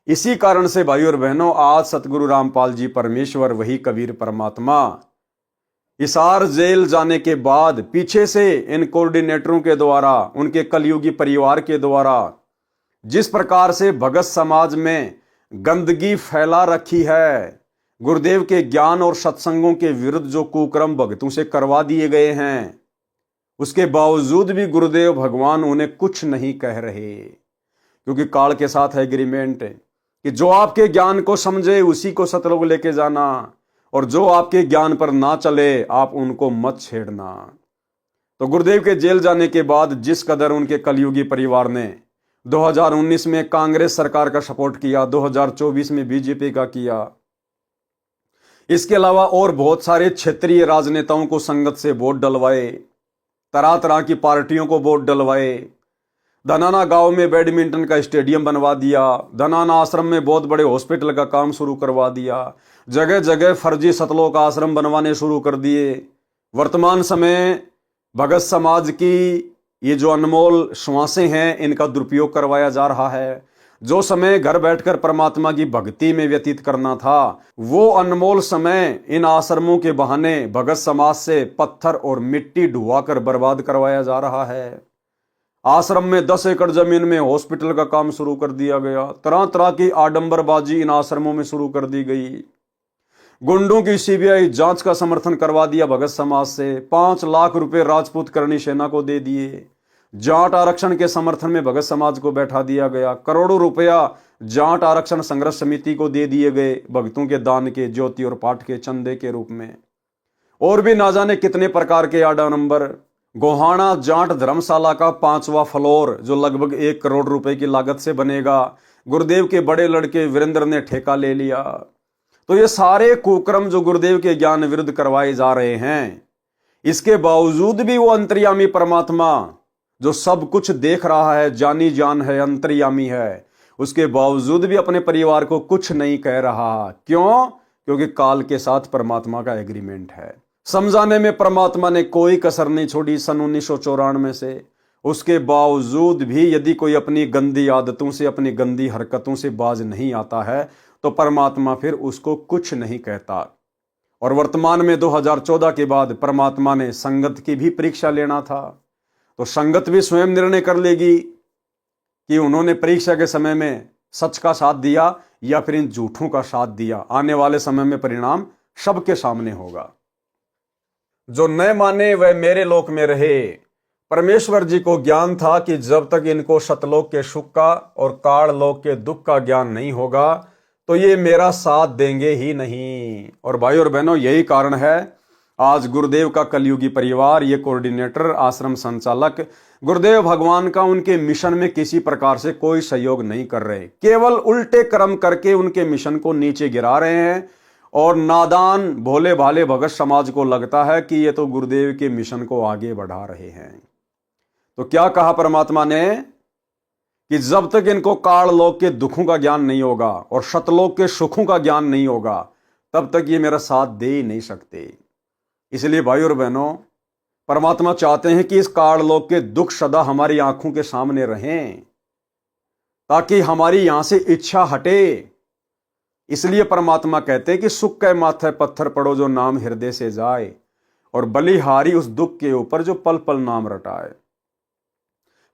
इसी कारण से भाइयों और बहनों, आज सतगुरु रामपाल जी परमेश्वर, वही कबीर परमात्मा, हिसार जेल जाने के बाद पीछे से इन कोऑर्डिनेटरों के द्वारा, उनके कलयुगी परिवार के द्वारा जिस प्रकार से भगत समाज में गंदगी फैला रखी है, गुरुदेव के ज्ञान और सत्संगों के विरुद्ध जो कुकर्म भक्तों से करवा दिए गए हैं, उसके बावजूद भी गुरुदेव भगवान उन्हें कुछ नहीं कह रहे, क्योंकि काल के साथ एग्रीमेंट है कि जो आपके ज्ञान को समझे उसी को सतलोक लेके जाना, और जो आपके ज्ञान पर ना चले आप उनको मत छेड़ना। तो गुरुदेव के जेल जाने के बाद जिस कदर उनके कलयुगी परिवार ने 2019 में कांग्रेस सरकार का सपोर्ट किया, 2024 में बीजेपी का किया, इसके अलावा और बहुत सारे क्षेत्रीय राजनेताओं को संगत से वोट डलवाए, तरह तरह की पार्टियों को वोट डलवाए, धनाना गांव में बैडमिंटन का स्टेडियम बनवा दिया, धनाना आश्रम में बहुत बड़े हॉस्पिटल का काम शुरू करवा दिया, जगह जगह फर्जी सतलोक आश्रम बनवाने शुरू कर दिए। वर्तमान समय भगत समाज की ये जो अनमोल श्वासें हैं इनका दुरुपयोग करवाया जा रहा है। जो समय घर बैठकर परमात्मा की भक्ति में व्यतीत करना था, वो अनमोल समय इन आश्रमों के बहाने भगत समाज से पत्थर और मिट्टी ढुआकर बर्बाद करवाया जा रहा है। आश्रम में 10 एकड़ जमीन में हॉस्पिटल का काम शुरू कर दिया गया, तरह तरह की आडंबरबाजी इन आश्रमों में शुरू कर दी गई। गुंडों की सीबीआई जांच का समर्थन करवा दिया भगत समाज से, 5 लाख रुपए राजपूत करणी सेना को दे दिए। जाट आरक्षण के समर्थन में भगत समाज को बैठा दिया गया, करोड़ों रुपया जाट आरक्षण संघर्ष समिति को दे दिए गए भक्तों के दान के, ज्योति और पाठ के चंदे के रूप में। और भी ना जाने कितने प्रकार के आडंबर। गोहाना जाट धर्मशाला का 5वां फ्लोर जो लगभग 1 करोड़ रुपए की लागत से बनेगा, गुरुदेव के बड़े लड़के वीरेंद्र ने ठेका ले लिया। तो ये सारे कुकर्म जो गुरुदेव के ज्ञान विरुद्ध करवाए जा रहे हैं, इसके बावजूद भी वो अंतर्यामी परमात्मा जो सब कुछ देख रहा है, जानी जान है, अंतर्यामी है, उसके बावजूद भी अपने परिवार को कुछ नहीं कह रहा। क्यों? क्योंकि काल के साथ परमात्मा का एग्रीमेंट है। समझाने में परमात्मा ने कोई कसर नहीं छोड़ी सन 1994 से। उसके बावजूद भी यदि कोई अपनी गंदी आदतों से, अपनी गंदी हरकतों से बाज नहीं आता है तो परमात्मा फिर उसको कुछ नहीं कहता। और वर्तमान में 2014 के बाद परमात्मा ने संगत की भी परीक्षा लेना था, तो संगत भी स्वयं निर्णय कर लेगी कि उन्होंने परीक्षा के समय में सच का साथ दिया या फिर इन झूठों का साथ दिया। आने वाले समय में परिणाम सबके सामने होगा। जो न माने वह मेरे लोक में रहे, परमेश्वर जी को ज्ञान था कि जब तक इनको सतलोक के सुख का और काललोक के दुख का ज्ञान नहीं होगा तो ये मेरा साथ देंगे ही नहीं। और भाई और बहनों, यही कारण है आज गुरुदेव का कलयुगी परिवार, ये कोऑर्डिनेटर, आश्रम संचालक गुरुदेव भगवान का उनके मिशन में किसी प्रकार से कोई सहयोग नहीं कर रहे, केवल उल्टे कर्म करके उनके मिशन को नीचे गिरा रहे हैं। और नादान भोले भाले भगत समाज को लगता है कि ये तो गुरुदेव के मिशन को आगे बढ़ा रहे हैं। तो क्या कहा परमात्मा ने कि जब तक इनको काललोक के दुखों का ज्ञान नहीं होगा और सतलोक के सुखों का ज्ञान नहीं होगा तब तक ये मेरा साथ दे ही नहीं सकते। इसलिए भाई और बहनों, परमात्मा चाहते हैं कि इस काललोक के दुख सदा हमारी आंखों के सामने रहें ताकि हमारी यहां से इच्छा हटे। इसलिए परमात्मा कहते हैं कि सुख के माथे पत्थर पड़ो जो नाम हृदय से जाए, और बलिहारी उस दुख के ऊपर जो पल पल नाम रटाए।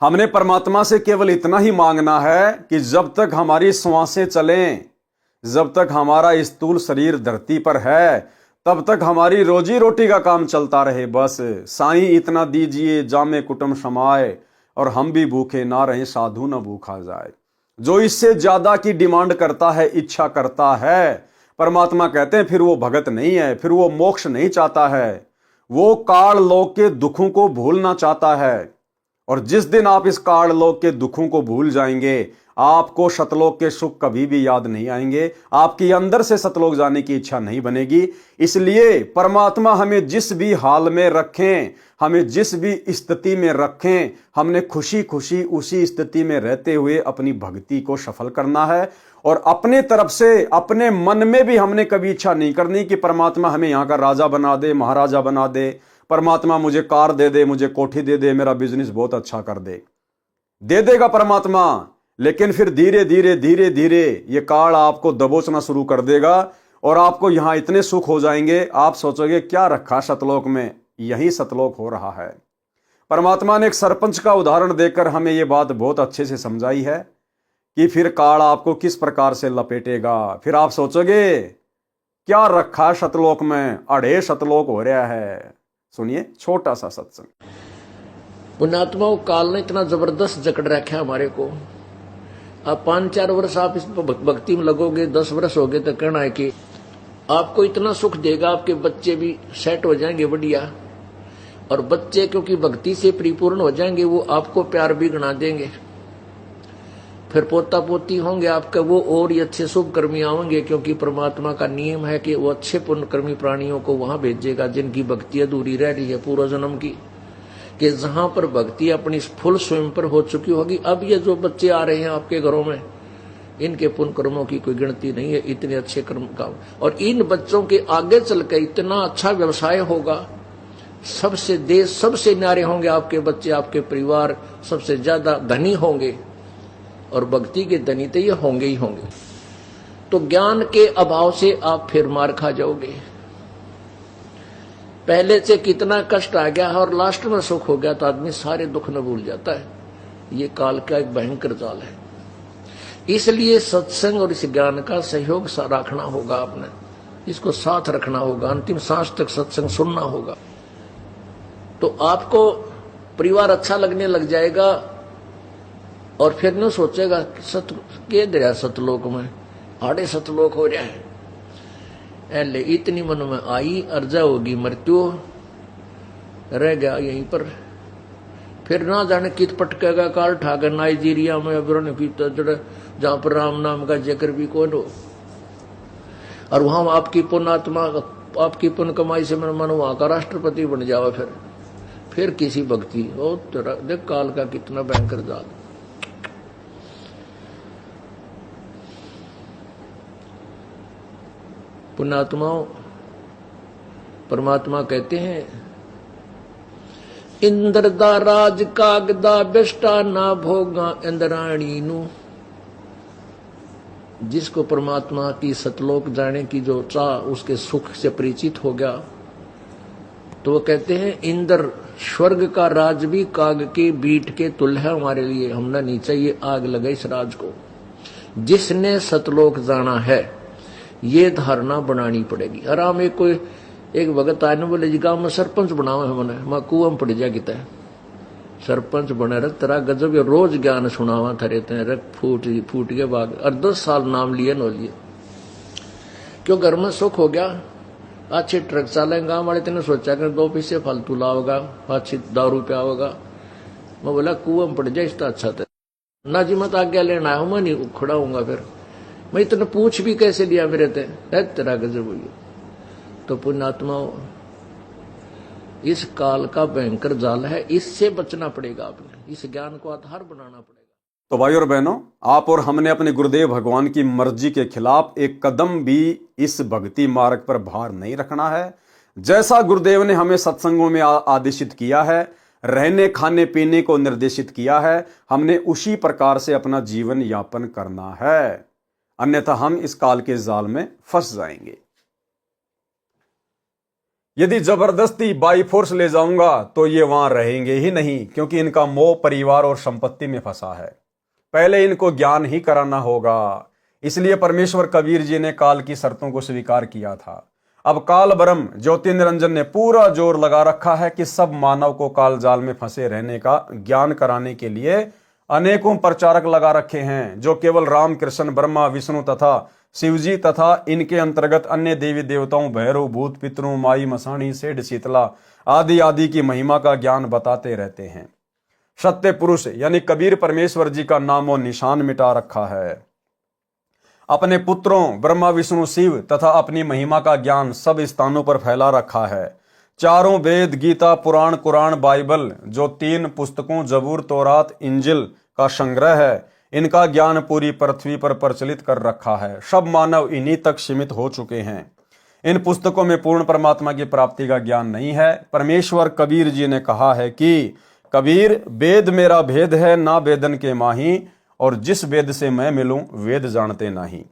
हमने परमात्मा से केवल इतना ही मांगना है कि जब तक हमारी श्वासें चलें, जब तक हमारा स्थूल शरीर धरती पर है, तब तक हमारी रोजी रोटी का काम चलता रहे। बस साईं इतना दीजिए जामे कुटुम समाए, और हम भी भूखे ना रहे साधु न भूखा जाए। जो इससे ज्यादा की डिमांड करता है, इच्छा करता है, परमात्मा कहते हैं फिर वो भगत नहीं है, फिर वो मोक्ष नहीं चाहता है, वो काललोक के दुखों को भूलना चाहता है। और जिस दिन आप इस काललोक के दुखों को भूल जाएंगे, आपको सतलोक के सुख कभी भी याद नहीं आएंगे, आपकी अंदर से सतलोक जाने की इच्छा नहीं बनेगी। इसलिए परमात्मा हमें जिस भी हाल में रखें, हमें जिस भी स्थिति में रखें, हमने खुशी खुशी उसी स्थिति में रहते हुए अपनी भक्ति को सफल करना है। और अपने तरफ से, अपने मन में भी हमने कभी इच्छा नहीं करनी कि परमात्मा हमें यहाँ का राजा बना दे, महाराजा बना दे, परमात्मा मुझे कार दे दे, मुझे कोठी दे दे, मेरा बिजनेस बहुत अच्छा कर दे देगा परमात्मा। लेकिन फिर धीरे धीरे धीरे धीरे ये काल आपको दबोचना शुरू कर देगा और आपको यहां इतने सुख हो जाएंगे, आप सोचोगे क्या रखा सतलोक में, यही सतलोक हो रहा है। परमात्मा ने एक सरपंच का उदाहरण देकर हमें यह बात बहुत अच्छे से समझाई है कि फिर काल आपको किस प्रकार से लपेटेगा। फिर आप सोचोगे क्या रखा सतलोक में, अड़े सतलोक हो रहा है। सुनिए छोटा सा सत्संग। पुण्यात्माओं, काल ने इतना जबरदस्त जकड़ रखा है हमारे को। आप 5-4 वर्ष आप इस भक्ति में लगोगे, 10 वर्ष हो गए तो कहना है कि आपको इतना सुख देगा, आपके बच्चे भी सेट हो जाएंगे बढ़िया। और बच्चे क्योंकि भक्ति से परिपूर्ण हो जाएंगे, वो आपको प्यार भी गणा देंगे। फिर पोता पोती होंगे आपके, वो और ही अच्छे शुभ कर्मी आएंगे, क्योंकि परमात्मा का नियम है कि वो अच्छे पुण्यकर्मी प्राणियों को वहां भेजेगा जिनकी भक्ति अधूरी रह रही है पूर्व जन्म की, कि जहां पर भक्ति अपनी फुल स्वयं पर हो चुकी होगी। अब ये जो बच्चे आ रहे हैं आपके घरों में, इनके पुण्य कर्मों की कोई गिनती नहीं है, इतने अच्छे कर्म का। और इन बच्चों के आगे चल के इतना अच्छा व्यवसाय होगा, सबसे देश सबसे न्यारे होंगे आपके बच्चे, आपके परिवार सबसे ज्यादा धनी होंगे, और भक्ति के धनी तो ये होंगे ही होंगे। तो ज्ञान के अभाव से आप फिर मार खा जाओगे। पहले से कितना कष्ट आ गया और लास्ट में सुख हो गया तो आदमी सारे दुख न भूल जाता है। ये काल का एक भयंकर जाल है। इसलिए सत्संग और इस ज्ञान का सहयोग रखना होगा, आपने इसको साथ रखना होगा, अंतिम सांस तक सत्संग सुनना होगा। तो आपको परिवार अच्छा लगने लग जाएगा और फिर न सोचेगा के दे रहा सतलोक में, आड़े सतलोक हो रहा है। ऐले इतनी मन में आई, अर्जा होगी मृत्यु, रह गया यहीं पर। फिर ना जाने कित पटकेगा काल ठाकर नाइजीरिया में, जहां पर राम नाम का जिक्र भी कौन हो, और वहां आपकी पुण्यात्मा, आपकी पुण्य कमाई से मन वहां का राष्ट्रपति बन जावा। फिर किसी भक्ति, ओ देख काल का कितना भयंकर जाल। पुण्यात्माओं, परमात्मा कहते हैं इंद्र दा राज कागदा बेष्टा ना भोगा इंद्राणी नु। जिसको परमात्मा की सतलोक जाने की जो चाह, उसके सुख से परिचित हो गया, तो वो कहते हैं इंद्र स्वर्ग का राज भी काग के बीट के तुल्य है हमारे लिए, हमने नहीं चाहिए आग लगे इस राज को। जिसने सतलोक जाना है ये धारणा बनानी पड़ेगी। आराम एक कोई एक भगत आने बोले जी गांव में सरपंच बनावे है, मैंने मैं कुआं में पड़ जा किता है, सरपंच बने रख तेरा गजब, ये रोज ज्ञान सुनावा थरे ते रख फूट के भाग। और 10 साल नाम लिए नो लिए, क्यों घर में सुख हो गया, अच्छे ट्रक चालेंगे। गाँव वाले तेने सोचा कि 2 पैसे फालतू लाओगा, अच्छी दारू पियाओगा। मैं बोला कुआं में पड़ जाए इसका अच्छा था ना जी, मैं तो आज्ञा लेना आया हूं, मैं नहीं खड़ा हूंगा। फिर मैं इतना पूछ भी कैसे लिया मेरे ते, तेरा गजब हुई। तो पुण्यात्मा, इस काल का भयंकर जाल है, इससे बचना पड़ेगा आपने, इस ज्ञान को आधार बनाना पड़ेगा। तो भाई और बहनों, आप और हमने अपने गुरुदेव भगवान की मर्जी के खिलाफ एक कदम भी इस भक्ति मार्ग पर भार नहीं रखना है। जैसा गुरुदेव ने हमें सत्संगों में आदेशित किया है, रहने खाने पीने को निर्देशित किया है, हमने उसी प्रकार से अपना जीवन यापन करना है, अन्यथा हम इस काल के जाल में फंस जाएंगे। यदि जबरदस्ती बाई फोर्स ले जाऊंगा तो ये वहां रहेंगे ही नहीं, क्योंकि इनका मोह परिवार और संपत्ति में फंसा है। पहले इनको ज्ञान ही कराना होगा। इसलिए परमेश्वर कबीर जी ने काल की शर्तों को स्वीकार किया था। अब काल ब्रह्म ज्योति निरंजन ने पूरा जोर लगा रखा है कि सब मानव को काल जाल में फंसे रहने का ज्ञान कराने के लिए अनेकों प्रचारक लगा रखे हैं, जो केवल राम कृष्ण ब्रह्मा विष्णु तथा शिवजी तथा इनके अंतर्गत अन्य देवी देवताओं, भैरव, भूत, पितरों, माई, मसाणी, सेठ, शीतला आदि आदि की महिमा का ज्ञान बताते रहते हैं। सत्य पुरुष यानी कबीर परमेश्वर जी का नामो निशान मिटा रखा है। अपने पुत्रों ब्रह्मा विष्णु शिव तथा अपनी महिमा का ज्ञान सब स्थानों पर फैला रखा है। चारों वेद, गीता, पुराण, कुरान, बाइबल जो 3 पुस्तकों जबूर, तौरात, इंजिल का संग्रह है, इनका ज्ञान पूरी पृथ्वी पर प्रचलित कर रखा है। सब मानव इन्हीं तक सीमित हो चुके हैं। इन पुस्तकों में पूर्ण परमात्मा की प्राप्ति का ज्ञान नहीं है। परमेश्वर कबीर जी ने कहा है कि कबीर, वेद मेरा भेद है, ना वेदन के माही, और जिस वेद से मैं मिलूं वेद जानते नहीं।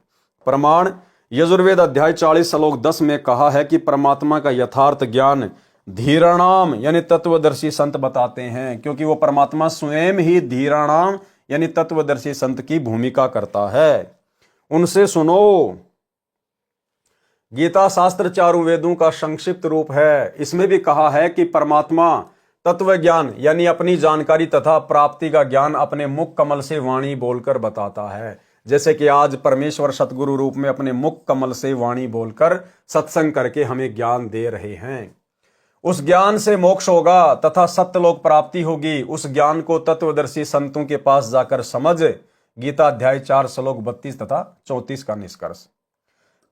प्रमाण यजुर्वेद अध्याय 40 श्लोक 10 में कहा है कि परमात्मा का यथार्थ ज्ञान धीराणाम यानी तत्वदर्शी संत बताते हैं, क्योंकि वो परमात्मा स्वयं ही धीराणाम यानी तत्वदर्शी संत की भूमिका करता है। उनसे सुनो। गीता शास्त्र 4 वेदों का संक्षिप्त रूप है। इसमें भी कहा है कि परमात्मा तत्व ज्ञान यानी अपनी जानकारी तथा प्राप्ति का ज्ञान अपने मुख कमल से वाणी बोलकर बताता है। जैसे कि आज परमेश्वर सतगुरु रूप में अपने मुख कमल से वाणी बोलकर सत्संग करके हमें ज्ञान दे रहे हैं। उस ज्ञान से मोक्ष होगा तथा सत्यलोक प्राप्ति होगी। उस ज्ञान को तत्वदर्शी संतों के पास जाकर समझ। गीता अध्याय 4 श्लोक 32 तथा 34 का निष्कर्ष।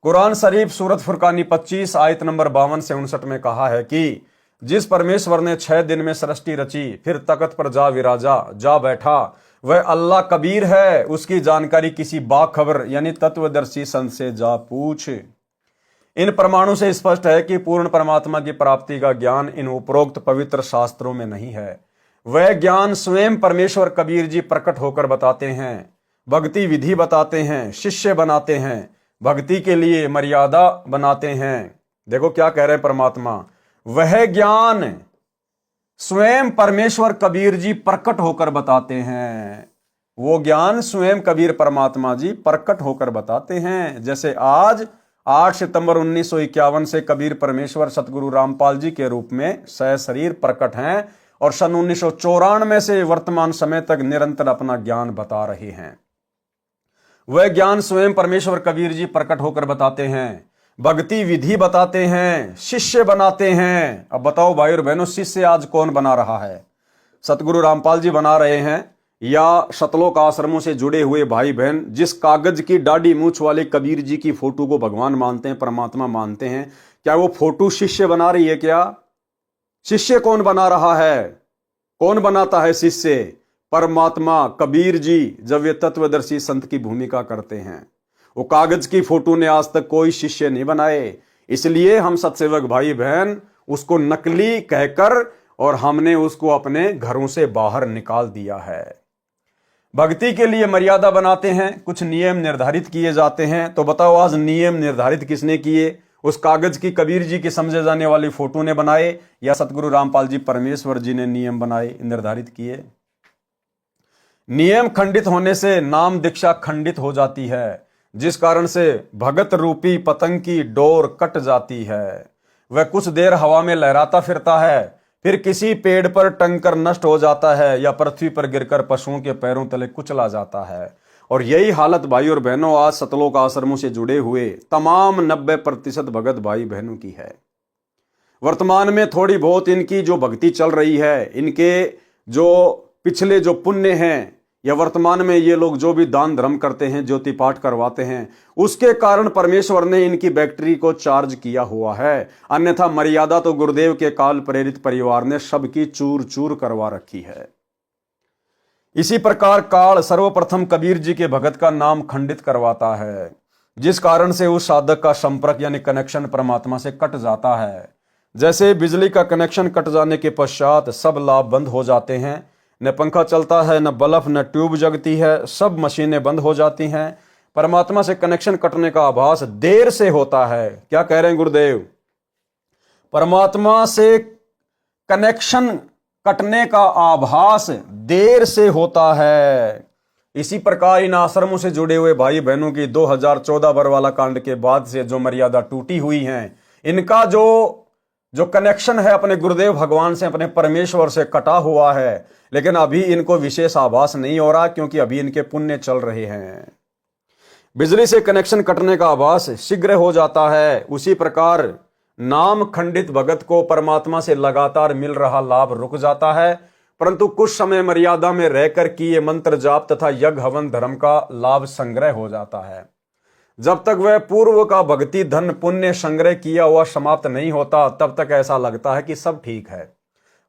कुरान शरीफ सूरत फुरकानी 25 आयत नंबर 52 से 59 में कहा है कि जिस परमेश्वर ने 6 दिन में सृष्टि रची, फिर तख्त पर जा बैठा, वह अल्लाह कबीर है। उसकी जानकारी किसी बाखबर यानी तत्वदर्शी संत से जा पूछ। इन प्रमाणों से स्पष्ट है कि पूर्ण परमात्मा की प्राप्ति का ज्ञान इन उपरोक्त पवित्र शास्त्रों में नहीं है। वह ज्ञान स्वयं परमेश्वर कबीर जी प्रकट होकर बताते हैं, भक्ति विधि बताते हैं, शिष्य बनाते हैं, भक्ति के लिए मर्यादा बनाते हैं। देखो क्या कह रहे हैं परमात्मा, वह ज्ञान स्वयं परमेश्वर कबीर जी प्रकट होकर बताते हैं। वो ज्ञान स्वयं कबीर परमात्मा जी प्रकट होकर बताते हैं। जैसे आज 8 सितंबर 1951 से कबीर परमेश्वर सतगुरु रामपाल जी के रूप में सशरीर प्रकट हैं और सन 1994 से वर्तमान समय तक निरंतर अपना ज्ञान बता रहे हैं। वह ज्ञान स्वयं परमेश्वर कबीर जी प्रकट होकर बताते हैं, भक्ति विधि बताते हैं, शिष्य बनाते हैं। अब बताओ भाई और बहनों, शिष्य आज कौन बना रहा है? सतगुरु रामपाल जी बना रहे हैं या सतलोक आश्रमों से जुड़े हुए भाई बहन जिस कागज की दाढ़ी मूछ वाले कबीर जी की फोटो को भगवान मानते हैं, परमात्मा मानते हैं, क्या वो फोटो शिष्य बना रही है? क्या शिष्य कौन बना रहा है? कौन बनाता है शिष्य? परमात्मा कबीर जी जब वे तत्वदर्शी संत की भूमिका करते हैं। वो कागज की फोटो ने आज तक कोई शिष्य नहीं बनाए। इसलिए हम सत्सेवक भाई बहन उसको नकली कहकर और हमने उसको अपने घरों से बाहर निकाल दिया है। भक्ति के लिए मर्यादा बनाते हैं, कुछ नियम निर्धारित किए जाते हैं। तो बताओ आज नियम निर्धारित किसने किए? उस कागज की कबीर जी की समझे जाने वाली फोटो ने बनाए या सतगुरु रामपाल जी परमेश्वर जी ने नियम बनाए, निर्धारित किए? नियम खंडित होने से नाम दीक्षा खंडित हो जाती है, जिस कारण से भगत रूपी पतंग की डोर कट जाती है। वह कुछ देर हवा में लहराता फिरता है, फिर किसी पेड़ पर टंगकर नष्ट हो जाता है या पृथ्वी पर गिरकर पशुओं के पैरों तले कुचला जाता है। और यही हालत भाई और बहनों आज सतलोक आश्रमों से जुड़े हुए तमाम 90% भगत भाई बहनों की है। वर्तमान में थोड़ी बहुत इनकी जो भक्ति चल रही है, इनके जो पिछले जो पुण्य हैं, या वर्तमान में ये लोग जो भी दान धर्म करते हैं, ज्योति पाठ करवाते हैं, उसके कारण परमेश्वर ने इनकी बैटरी को चार्ज किया हुआ है। अन्यथा मर्यादा तो गुरुदेव के काल प्रेरित परिवार ने सबकी चूर चूर करवा रखी है। इसी प्रकार काल सर्वप्रथम कबीर जी के भगत का नाम खंडित करवाता है, जिस कारण से उस साधक का संपर्क यानी कनेक्शन परमात्मा से कट जाता है। जैसे बिजली का कनेक्शन कट जाने के पश्चात सब लाभ बंद हो जाते हैं, न पंखा चलता है, न बल्ब, न ट्यूब जगती है, सब मशीनें बंद हो जाती हैं। परमात्मा से कनेक्शन कटने का आभास देर से होता है। क्या कह रहे हैं गुरुदेव? परमात्मा से कनेक्शन कटने का आभास देर से होता है। इसी प्रकार इन आश्रमों से जुड़े हुए भाई बहनों की 2014 बरवाला कांड के बाद से जो मर्यादा टूटी हुई है, इनका जो कनेक्शन है अपने गुरुदेव भगवान से, अपने परमेश्वर से कटा हुआ है। लेकिन अभी इनको विशेष आभास नहीं हो रहा, क्योंकि अभी इनके पुण्य चल रहे हैं। बिजली से कनेक्शन कटने का आभास शीघ्र हो जाता है। उसी प्रकार नाम खंडित भगत को परमात्मा से लगातार मिल रहा लाभ रुक जाता है, परंतु कुछ समय मर्यादा में रहकर किए मंत्र जाप तथा यज्ञ हवन धर्म का लाभ संग्रह हो जाता है। जब तक वह पूर्व का भक्ति धन पुण्य संग्रह किया हुआ समाप्त नहीं होता, तब तक ऐसा लगता है कि सब ठीक है।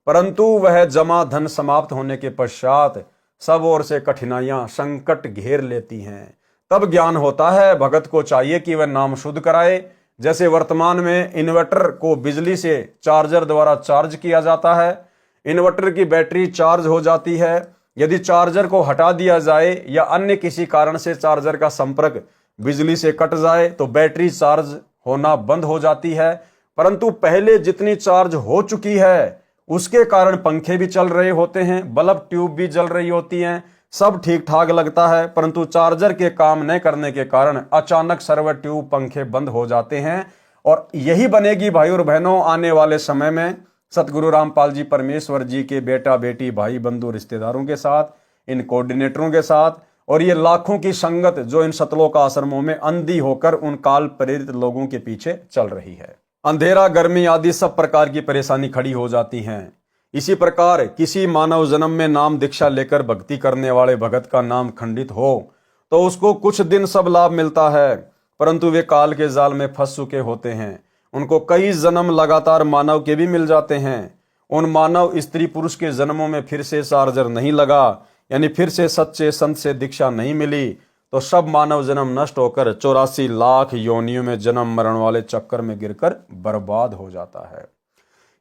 परंतु वह जमा धन समाप्त होने के पश्चात सब ओर से कठिनाइयां संकट घेर लेती हैं। तब ज्ञान होता है। भगत को चाहिए कि वह नाम शुद्ध कराए। जैसे वर्तमान में इन्वर्टर को बिजली से चार्जर द्वारा चार्ज किया जाता है, इन्वर्टर की बैटरी चार्ज हो जाती है। यदि चार्जर को हटा दिया जाए या अन्य किसी कारण से चार्जर का संपर्क बिजली से कट जाए तो बैटरी चार्ज होना बंद हो जाती है। परंतु पहले जितनी चार्ज हो चुकी है उसके कारण पंखे भी चल रहे होते हैं, बल्ब ट्यूब भी जल रही होती हैं, सब ठीक ठाक लगता है। परंतु चार्जर के काम न करने के कारण अचानक सर्व ट्यूब पंखे बंद हो जाते हैं। और यही बनेगी भाई और बहनों आने वाले समय में सतगुरु रामपाल जी परमेश्वर जी के बेटा बेटी भाई बंधु रिश्तेदारों के साथ, इन कोऑर्डिनेटरों के साथ, और ये लाखों की संगत जो इन सतलोक आश्रमों में अंधी होकर उन काल प्रेरित लोगों के पीछे चल रही है। अंधेरा, गर्मी आदि सब प्रकार की परेशानी खड़ी हो जाती हैं। इसी प्रकार किसी मानव जन्म में नाम दीक्षा लेकर भक्ति करने वाले भगत का नाम खंडित हो तो उसको कुछ दिन सब लाभ मिलता है, परंतु वे काल के जाल में फंस चुके होते हैं। उनको कई जन्म लगातार मानव के भी मिल जाते हैं। उन मानव स्त्री पुरुष के जन्मों में फिर से चार्जर नहीं लगा, यानी फिर से सच्चे संत से दीक्षा नहीं मिली, तो सब मानव जन्म नष्ट होकर 84 लाख योनियों में जन्म मरण वाले चक्कर में गिरकर बर्बाद हो जाता है।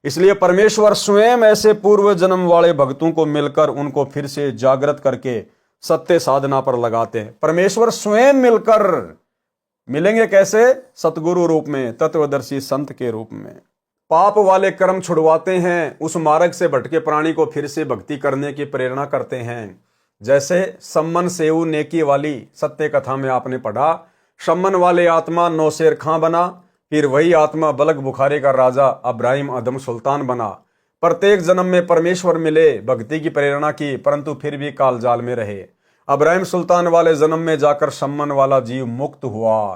इसलिए परमेश्वर स्वयं ऐसे पूर्व जन्म वाले भक्तों को मिलकर उनको फिर से जागृत करके सत्य साधना पर लगाते हैं। परमेश्वर स्वयं मिलकर मिलेंगे कैसे? सतगुरु रूप में, तत्वदर्शी संत के रूप में। पाप वाले कर्म छुड़वाते हैं, उस मार्ग से भटके प्राणी को फिर से भक्ति करने की प्रेरणा करते हैं। जैसे सम्मन सेऊ नेकी वाली सत्य कथा में आपने पढ़ा, सम्मन वाले आत्मा नौशेर खां बना, फिर वही आत्मा बलग बुखारे का राजा अब्राहिम अदम सुल्तान बना। प्रत्येक जन्म में परमेश्वर मिले, भक्ति की प्रेरणा की, परंतु फिर भी कालजाल में रहे। अब्राहिम सुल्तान वाले जन्म में जाकर सम्मन वाला जीव मुक्त हुआ।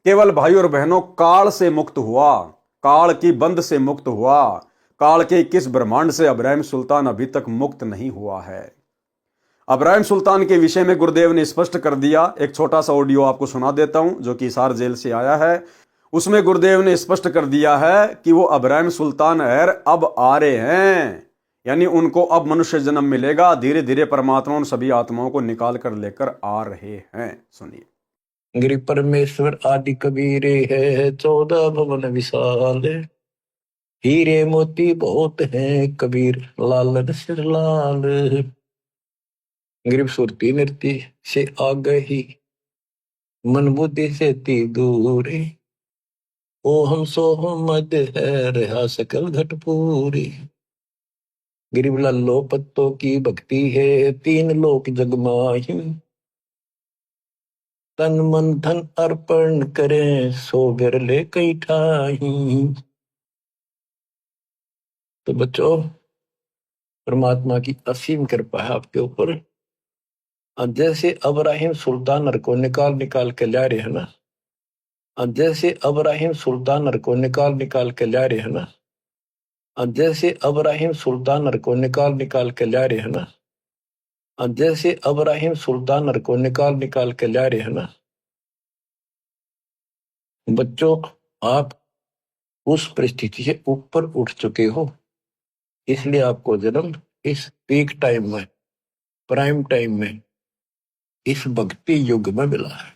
केवल भाई और बहनों काल से मुक्त हुआ, काल की बंद से मुक्त हुआ। काल के किस ब्रह्मांड से अब्राहिम सुल्तान अभी तक मुक्त नहीं हुआ है। अब्राहिम सुल्तान के विषय में गुरुदेव ने स्पष्ट कर दिया। एक छोटा सा ऑडियो आपको सुना देता हूं जो कि हिसार जेल से आया है। उसमें गुरुदेव ने स्पष्ट कर दिया है कि वो अब्राहिम सुल्तान अब आ रहे हैं, यानी उनको अब मनुष्य जन्म मिलेगा। धीरे धीरे परमात्मा उन सभी आत्माओं को निकाल कर लेकर आ रहे हैं। सुनिए। गिरि परमेश्वर आदि कबीरे है, 14 भवन विशाल, हीरे मोती बहुत हैं, कबीर लाल सिर लाल। गिरिप सुरती नृत्य से आ गई, मन बुद्धि से ती दूर, ओ हम सो हम मद है, रहा सकल घट पूरी। गिरिब लल्लो पत्तों की भक्ति है, 3 लोक जगमाही, तन मन धन अर्पण करें, सो घर ले कई ठाही। तो बच्चों, परमात्मा की असीम कृपा है आपके ऊपर। और जैसे अब्राहिम सुल्तानर को निकाल निकाल के ला रहे हैं ना, और जैसे अब्राहिम सुल्तानर को निकाल निकाल के ला रहे हैं ना, और जैसे अब्राहिम सुल्तानर को निकाल निकाल के ला रहे हैं ना, और जैसे अब्राहिम सुल्तानर को निकाल निकाल के ला रहे हैं ना, बच्चों आप उस परिस्थिति से ऊपर उठ चुके हो, इसलिए आपको जन्म इस पीक टाइम में, प्राइम टाइम में, इस भक्ति युग में मिला है।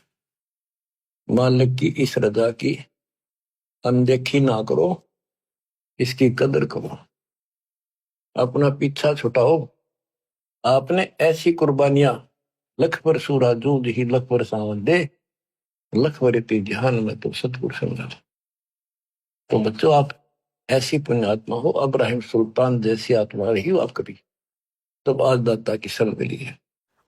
मालिक की इस रजा की अनदेखी ना करो, इसकी कदर करो, अपना पीछा छुटाओ। आपने ऐसी कुर्बानियां, लख पर सूरा जूझ ही लख पर सावन दे, लख पर इतनी जहान में तो सतगुरु समझा। तो बच्चों आप ऐसी पुण्यात्मा हो, अब्राहिम सुल्तान जैसी आत्मा रही हो आप कभी, तब आज दाता की शरण मिली है।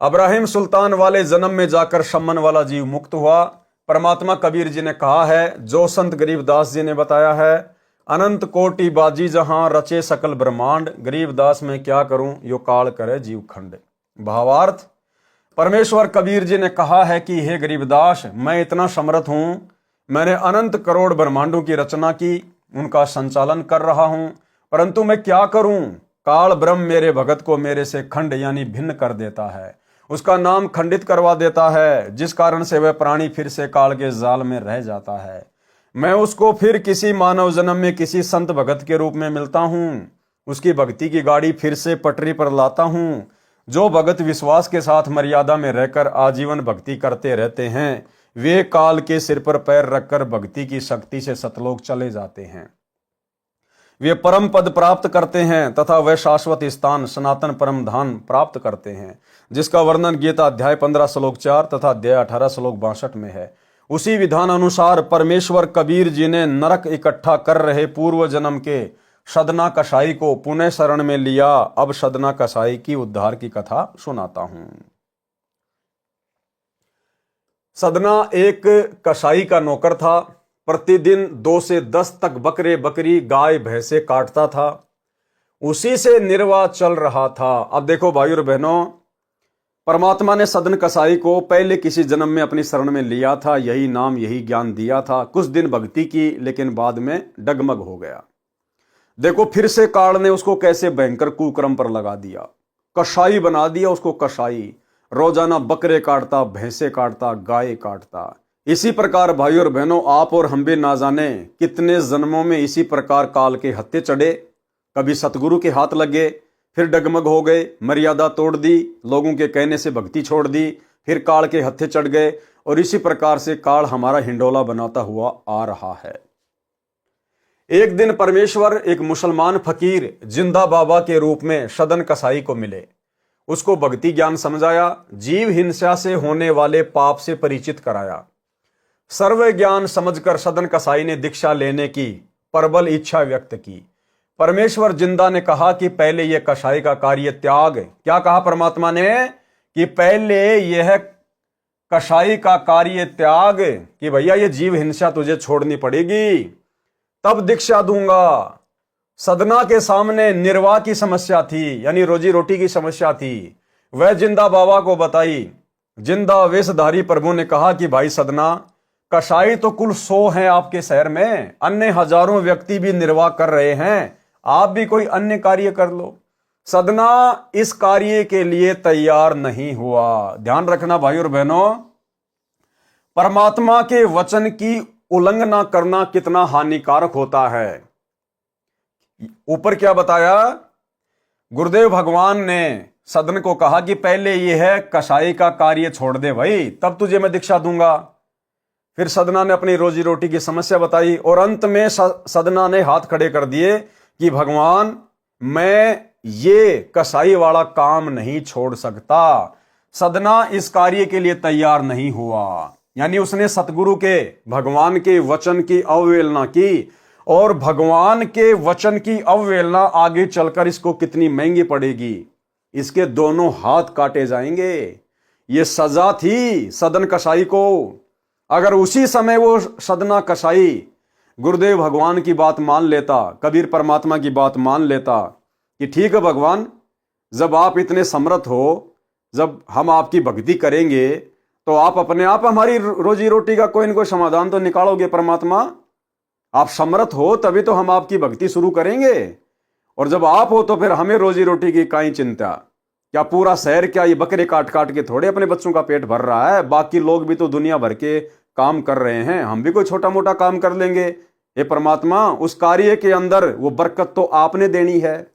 अब्राहिम सुल्तान वाले जन्म में जाकर शमन वाला जीव मुक्त हुआ। परमात्मा कबीर जी ने कहा है, जो संत गरीबदास जी ने बताया है, अनंत कोटि बाजी जहां रचे सकल ब्रह्मांड, गरीबदास में क्या करूं यो काल करे जीव खंड। भावार्थ, परमेश्वर कबीर जी ने कहा है कि हे गरीबदास, मैं इतना समर्थ हूं, मैंने अनंत करोड़ ब्रह्मांडों की रचना की, उनका संचालन कर रहा हूं, परंतु मैं क्या करूं, काल ब्रह्म मेरे भगत को मेरे से खंड यानी भिन्न कर देता है, उसका नाम खंडित करवा देता है, जिस कारण से वह प्राणी फिर से काल के जाल में रह जाता है। मैं उसको फिर किसी मानव जन्म में किसी संत भगत के रूप में मिलता हूं, उसकी भक्ति की गाड़ी फिर से पटरी पर लाता हूं। जो भगत विश्वास के साथ मर्यादा में रहकर आजीवन भक्ति करते रहते हैं, वे काल के सिर पर पैर रखकर भक्ति की शक्ति से सतलोक चले जाते हैं, वे परम पद प्राप्त करते हैं तथा वह शाश्वत स्थान सनातन परम धाम प्राप्त करते हैं, जिसका वर्णन गीता अध्याय 15 श्लोक 4 तथा अध्याय 18 श्लोक 62 में है। उसी विधान अनुसार परमेश्वर कबीर जी ने नरक इकट्ठा कर रहे पूर्व जन्म के सदना कसाई को पुनः शरण में लिया। अब सदना कसाई की उद्धार की कथा सुनाता हूं। सदना एक कसाई का नौकर था। प्रतिदिन 2 से 10 तक बकरे बकरी गाय भैंसे काटता था, उसी से निर्वाह चल रहा था। अब देखो भाई और बहनों, परमात्मा ने सदन कसाई को पहले किसी जन्म में अपनी शरण में लिया था, यही नाम यही ज्ञान दिया था, कुछ दिन भक्ति की, लेकिन बाद में डगमग हो गया। देखो फिर से काल ने उसको कैसे भयंकर कुक्रम पर लगा दिया, कसाई बना दिया उसको कसाई। रोजाना बकरे काटता, भैंसे काटता, गाय काटता। इसी प्रकार भाई और बहनों, आप और हम भी ना जाने कितने जन्मों में इसी प्रकार काल के हत्थे चढ़े। कभी सतगुरु के हाथ लगे, फिर डगमग हो गए, मर्यादा तोड़ दी, लोगों के कहने से भक्ति छोड़ दी, फिर काल के हत्थे चढ़ गए, और इसी प्रकार से काल हमारा हिंडोला बनाता हुआ आ रहा है। एक दिन परमेश्वर एक मुसलमान फकीर जिंदा बाबा के रूप में सदन कसाई को मिले। उसको भक्ति ज्ञान समझाया, जीव हिंसा से होने वाले पाप से परिचित कराया। सर्व ज्ञान समझकर सदन कसाई ने दीक्षा लेने की प्रबल इच्छा व्यक्त की। परमेश्वर जिंदा ने कहा कि पहले यह कसाई का कार्य त्याग। क्या कहा परमात्मा ने? कि पहले यह कसाई का कार्य त्याग, कि भैया ये जीव हिंसा तुझे छोड़नी पड़ेगी, तब दीक्षा दूंगा। सदना के सामने निर्वाह की समस्या थी, यानी रोजी रोटी की समस्या थी। वह जिंदा बाबा को बताई। जिंदा वेशधारी प्रभु ने कहा कि भाई सदना, कसाई तो कुल 100 हैं आपके शहर में, अन्य हजारों व्यक्ति भी निर्वाह कर रहे हैं, आप भी कोई अन्य कार्य कर लो। सदना इस कार्य के लिए तैयार नहीं हुआ। ध्यान रखना भाई और बहनों, परमात्मा के वचन की उल्लंघना करना कितना हानिकारक होता है। ऊपर क्या बताया? गुरुदेव भगवान ने सदन को कहा कि पहले यह कसाई का कार्य छोड़ दे भाई, तब तुझे मैं दीक्षा दूंगा। फिर सदना ने अपनी रोजी रोटी की समस्या बताई, और अंत में सदना ने हाथ खड़े कर दिए कि भगवान, मैं ये कसाई वाला काम नहीं छोड़ सकता। सदना इस कार्य के लिए तैयार नहीं हुआ, यानी उसने सतगुरु के, भगवान के वचन की अवहेलना की, और भगवान के वचन की अवहेलना आगे चलकर इसको कितनी महंगी पड़ेगी। इसके दोनों हाथ काटे जाएंगे। ये सजा थी सदन कसाई को। अगर उसी समय वो सदना कसाई गुरुदेव भगवान की बात मान लेता, कबीर परमात्मा की बात मान लेता कि ठीक है भगवान, जब आप इतने समर्थ हो, जब हम आपकी भक्ति करेंगे तो आप अपने आप हमारी रोजी रोटी का कोई न कोई समाधान तो निकालोगे परमात्मा। आप समर्थ हो तभी तो हम आपकी भक्ति शुरू करेंगे। और जब आप हो तो फिर हमें रोजी रोटी की काई चिंता। क्या पूरा शहर क्या ये बकरे काट काट के थोड़े अपने बच्चों का पेट भर रहा है? बाकी लोग भी तो दुनिया भर के काम कर रहे हैं, हम भी कोई छोटा मोटा काम कर लेंगे। हे परमात्मा, उस कार्य के अंदर वो बरकत तो आपने देनी है।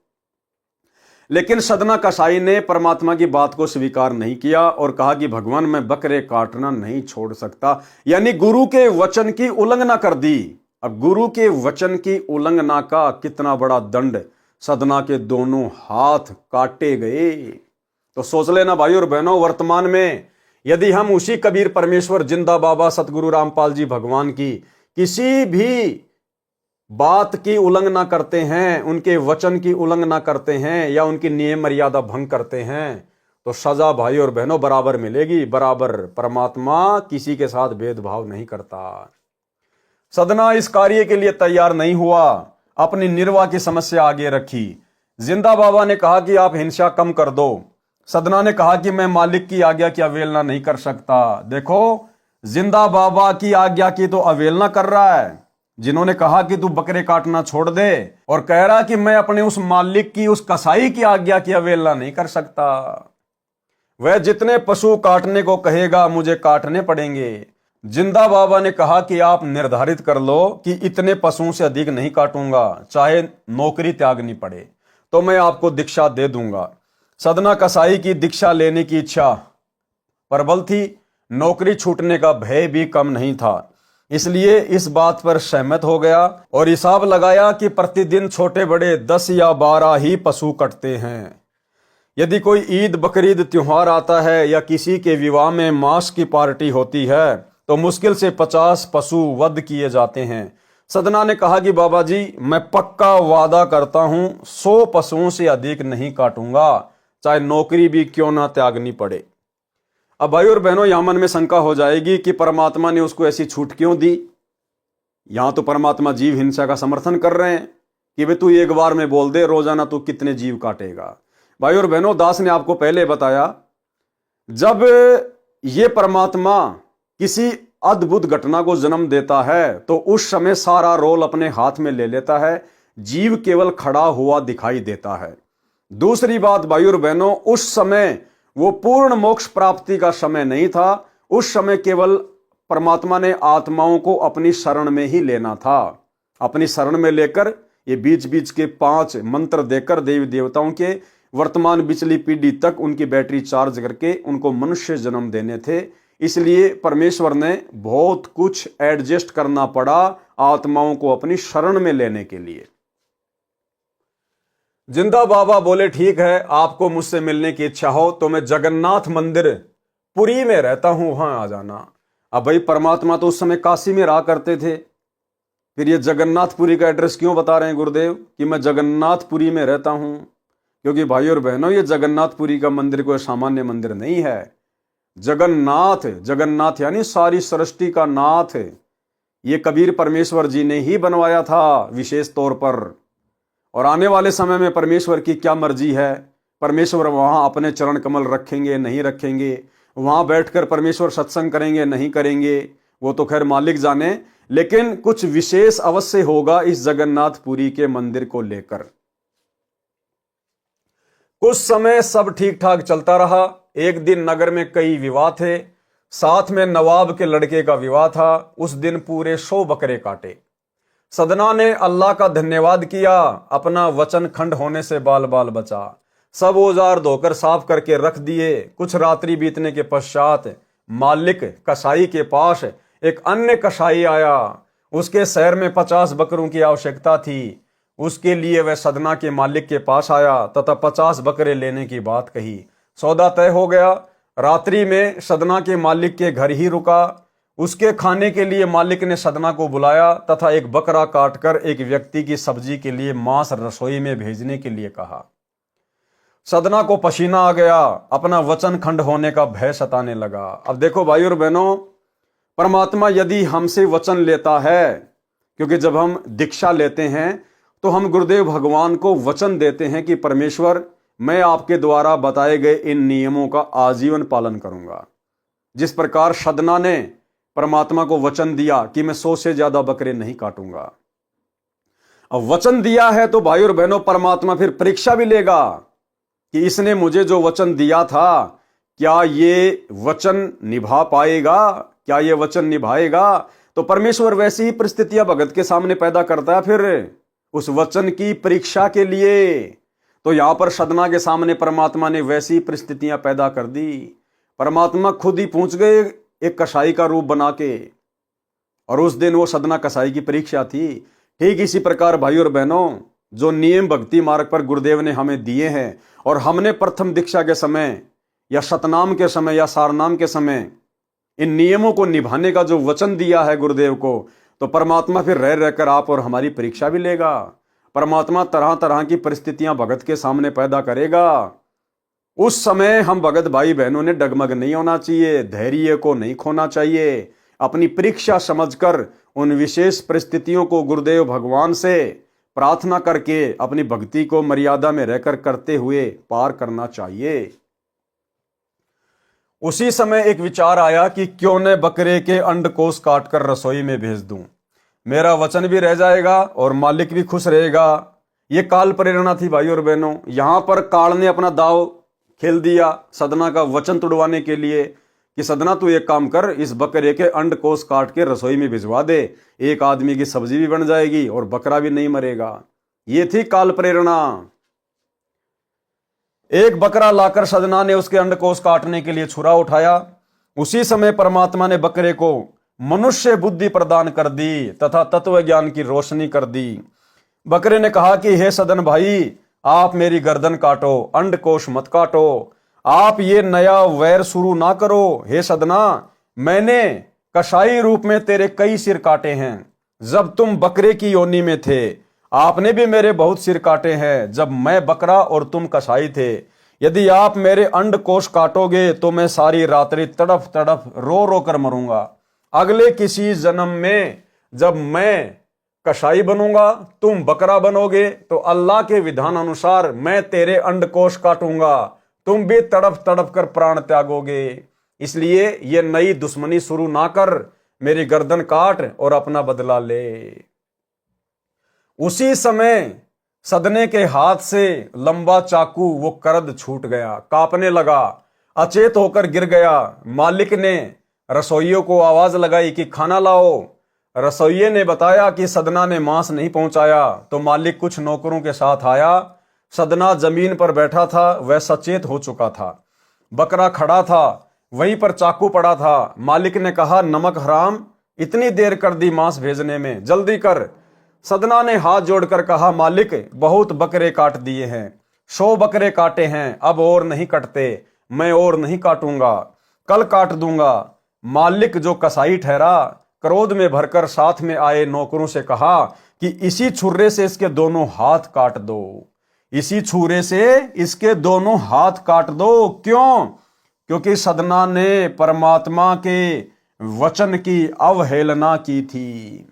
लेकिन सदना कसाई ने परमात्मा की बात को स्वीकार नहीं किया और कहा कि भगवान मैं बकरे काटना नहीं छोड़ सकता, यानी गुरु के वचन की उल्लंघना कर दी। अब गुरु के वचन की उल्लंघना का कितना बड़ा दंड, सदना के दोनों हाथ काटे गए। तो सोच लेना भाई और बहनों, वर्तमान में यदि हम उसी कबीर परमेश्वर जिंदा बाबा सतगुरु रामपाल जी भगवान की किसी भी बात की उल्लंघना करते हैं, उनके वचन की उल्लंघना करते हैं या उनकी नियम मर्यादा भंग करते हैं, तो सजा भाई और बहनों बराबर मिलेगी, बराबर। परमात्मा किसी के साथ भेदभाव नहीं करता। सदना इस कार्य के लिए तैयार नहीं हुआ, अपनी निर्वाह की समस्या आगे रखी। जिंदा बाबा ने कहा कि आप हिंसा कम कर दो। सदना ने कहा कि मैं मालिक की आज्ञा की अवहेलना नहीं कर सकता। देखो, जिंदा बाबा की आज्ञा की तो अवहेलना कर रहा है, जिन्होंने कहा कि तू बकरे काटना छोड़ दे, और कह रहा कि मैं अपने उस मालिक की, उस कसाई की आज्ञा की अवहेलना नहीं कर सकता। वह जितने पशु काटने को कहेगा मुझे काटने पड़ेंगे। जिंदा बाबा ने कहा कि आप निर्धारित कर लो कि इतने पशुओं से अधिक नहीं काटूंगा, चाहे नौकरी त्यागनी पड़े तो मैं आपको दीक्षा दे दूंगा। सदना कसाई की दीक्षा लेने की इच्छा प्रबल थी, नौकरी छूटने का भय भी कम नहीं था, इसलिए इस बात पर सहमत हो गया और हिसाब लगाया कि प्रतिदिन छोटे बड़े 10 या 12 ही पशु कटते हैं। यदि कोई ईद बकरीद त्योहार आता है या किसी के विवाह में मांस की पार्टी होती है तो मुश्किल से 50 पशु वध किए जाते हैं। सदना ने कहा कि बाबा जी मैं पक्का वादा करता हूं 100 पशुओं से अधिक नहीं काटूंगा, चाहे नौकरी भी क्यों ना त्यागनी पड़े। अब भाई और बहनों, यहां मन में शंका हो जाएगी कि परमात्मा ने उसको ऐसी छूट क्यों दी। यहां तो परमात्मा जीव हिंसा का समर्थन कर रहे हैं कि वे तू एक बार में बोल दे रोजाना तू कितने जीव काटेगा। भाई और बहनों, दास ने आपको पहले बताया, जब ये परमात्मा किसी अद्भुत घटना को जन्म देता है तो उस समय सारा रोल अपने हाथ में ले लेता है, जीव केवल खड़ा हुआ दिखाई देता है। दूसरी बात भाई और बहनों, उस समय वो पूर्ण मोक्ष प्राप्ति का समय नहीं था, उस समय केवल परमात्मा ने आत्माओं को अपनी शरण में ही लेना था। अपनी शरण में लेकर ये बीच बीच के 5 मंत्र देकर देवी देवताओं के वर्तमान पिछली पीढ़ी तक उनकी बैटरी चार्ज करके उनको मनुष्य जन्म देने थे। इसलिए परमेश्वर ने बहुत कुछ एडजस्ट करना पड़ा आत्माओं को अपनी शरण में लेने के लिए। जिंदा बाबा बोले ठीक है, आपको मुझसे मिलने की इच्छा हो तो मैं जगन्नाथ मंदिर पुरी में रहता हूं, वहां आ जाना। अब भाई परमात्मा तो उस समय काशी में रहा करते थे, फिर ये जगन्नाथपुरी का एड्रेस क्यों बता रहे हैं गुरुदेव कि मैं जगन्नाथपुरी में रहता हूं? क्योंकि भाई और बहनों, ये जगन्नाथपुरी का मंदिर कोई सामान्य मंदिर नहीं है। जगन्नाथ, जगन्नाथ यानी सारी सृष्टि का नाथ, ये कबीर परमेश्वर जी ने ही बनवाया था विशेष तौर पर। और आने वाले समय में परमेश्वर की क्या मर्जी है, परमेश्वर वहां अपने चरण कमल रखेंगे नहीं रखेंगे, वहां बैठकर परमेश्वर सत्संग करेंगे नहीं करेंगे, वो तो खैर मालिक जाने, लेकिन कुछ विशेष अवश्य होगा इस जगन्नाथपुरी के मंदिर को लेकर। कुछ समय सब ठीक ठाक चलता रहा। एक दिन नगर में कई विवाह थे, साथ में नवाब के लड़के का विवाह था। उस दिन पूरे 100 बकरे काटे। सदना ने अल्लाह का धन्यवाद किया, अपना वचन खंड होने से बाल बाल बचा। सब औजार धोकर साफ करके रख दिए। कुछ रात्रि बीतने के पश्चात मालिक कसाई के पास एक अन्य कसाई आया। उसके शहर में 50 बकरों की आवश्यकता थी। उसके लिए वह सदना के मालिक के पास आया तथा 50 बकरे लेने की बात कही। सौदा तय हो गया। रात्रि में सदना के मालिक के घर ही रुका। उसके खाने के लिए मालिक ने सदना को बुलाया तथा एक बकरा काटकर एक व्यक्ति की सब्जी के लिए मांस रसोई में भेजने के लिए कहा। सदना को पसीना आ गया, अपना वचन खंड होने का भय सताने लगा। अब देखो भाई और बहनों, परमात्मा यदि हमसे वचन लेता है, क्योंकि जब हम दीक्षा लेते हैं तो हम गुरुदेव भगवान को वचन देते हैं कि परमेश्वर मैं आपके द्वारा बताए गए इन नियमों का आजीवन पालन करूंगा। जिस प्रकार सदना ने परमात्मा को वचन दिया कि मैं 100 से ज्यादा बकरे नहीं काटूंगा। अब वचन दिया है तो भाई और बहनों, परमात्मा फिर परीक्षा भी लेगा कि इसने मुझे जो वचन दिया था, क्या ये वचन निभा पाएगा, क्या ये वचन निभाएगा। तो परमेश्वर वैसी ही परिस्थितियां भगत के सामने पैदा करता है फिर उस वचन की परीक्षा के लिए। तो यहां पर सदना के सामने परमात्मा ने वैसी परिस्थितियां पैदा कर दी। परमात्मा खुद ही पहुंच गए एक कसाई का रूप बना के, और उस दिन वो सदना कसाई की परीक्षा थी। ठीक इसी प्रकार भाई और बहनों, जो नियम भक्ति मार्ग पर गुरुदेव ने हमें दिए हैं और हमने प्रथम दीक्षा के समय या सतनाम के समय या सारनाम के समय इन नियमों को निभाने का जो वचन दिया है गुरुदेव को, तो परमात्मा फिर रह रहकर आप और हमारी परीक्षा भी लेगा। परमात्मा तरह तरह की परिस्थितियां भगत के सामने पैदा करेगा। उस समय हम भगत भाई बहनों ने डगमग नहीं होना चाहिए, धैर्य को नहीं खोना चाहिए। अपनी परीक्षा समझकर उन विशेष परिस्थितियों को गुरुदेव भगवान से प्रार्थना करके अपनी भक्ति को मर्यादा में रहकर करते हुए पार करना चाहिए। उसी समय एक विचार आया कि क्यों न बकरे के अंडकोश काटकर रसोई में भेज दूं, मेरा वचन भी रह जाएगा और मालिक भी खुश रहेगा। ये काल प्रेरणा थी भाई और बहनों। यहां पर काल ने अपना दाव खेल दिया सदना का वचन तुड़वाने के लिए कि सदना तू एक काम कर, इस बकरे के अंडकोश काट के रसोई में भिजवा दे, एक आदमी की सब्जी भी बन जाएगी और बकरा भी नहीं मरेगा। ये थी काल प्रेरणा। एक बकरा लाकर सदना ने उसके अंडकोश काटने के लिए छुरा उठाया। उसी समय परमात्मा ने बकरे को मनुष्य बुद्धि प्रदान कर दी तथा तत्व ज्ञान की रोशनी कर दी। बकरे ने कहा कि हे सदन भाई, आप मेरी गर्दन काटो, अंडकोश मत काटो, आप ये नया वैर शुरू ना करो। हे सदना, मैंने कसाई रूप में तेरे कई सिर काटे हैं। जब तुम बकरे की योनि में थे आपने भी मेरे बहुत सिर काटे हैं, जब मैं बकरा और तुम कसाई थे। यदि आप मेरे अंडकोश काटोगे तो मैं सारी रात्रि तड़फ तड़फ रो रो कर मरूंगा। अगले किसी जन्म में जब मैं कसाई बनूंगा, तुम बकरा बनोगे, तो अल्लाह के विधान अनुसार मैं तेरे अंडकोश काटूंगा, तुम भी तड़प तड़प कर प्राण त्यागोगे। इसलिए ये नई दुश्मनी शुरू ना कर, मेरी गर्दन काट और अपना बदला ले। उसी समय सदने के हाथ से लंबा चाकू वो करद छूट गया, कांपने लगा, अचेत होकर गिर गया। मालिक ने रसोइयों को आवाज लगाई कि खाना लाओ। रसोइये ने बताया कि सदना ने मांस नहीं पहुंचाया, तो मालिक कुछ नौकरों के साथ आया। सदना जमीन पर बैठा था, वह सचेत हो चुका था। बकरा खड़ा था, वहीं पर चाकू पड़ा था। मालिक ने कहा, नमक हराम, इतनी देर कर दी मांस भेजने में, जल्दी कर। सदना ने हाथ जोड़कर कहा, मालिक बहुत बकरे काट दिए हैं, 100 बकरे काटे हैं, अब और नहीं कटते, मैं और नहीं काटूंगा, कल काट दूंगा। मालिक जो कसाई ठहरा क्रोध में भरकर साथ में आए नौकरों से कहा कि इसी छुरे से इसके दोनों हाथ काट दो, इसी छुरे से इसके दोनों हाथ काट दो। क्यों? क्योंकि सदना ने परमात्मा के वचन की अवहेलना की थी।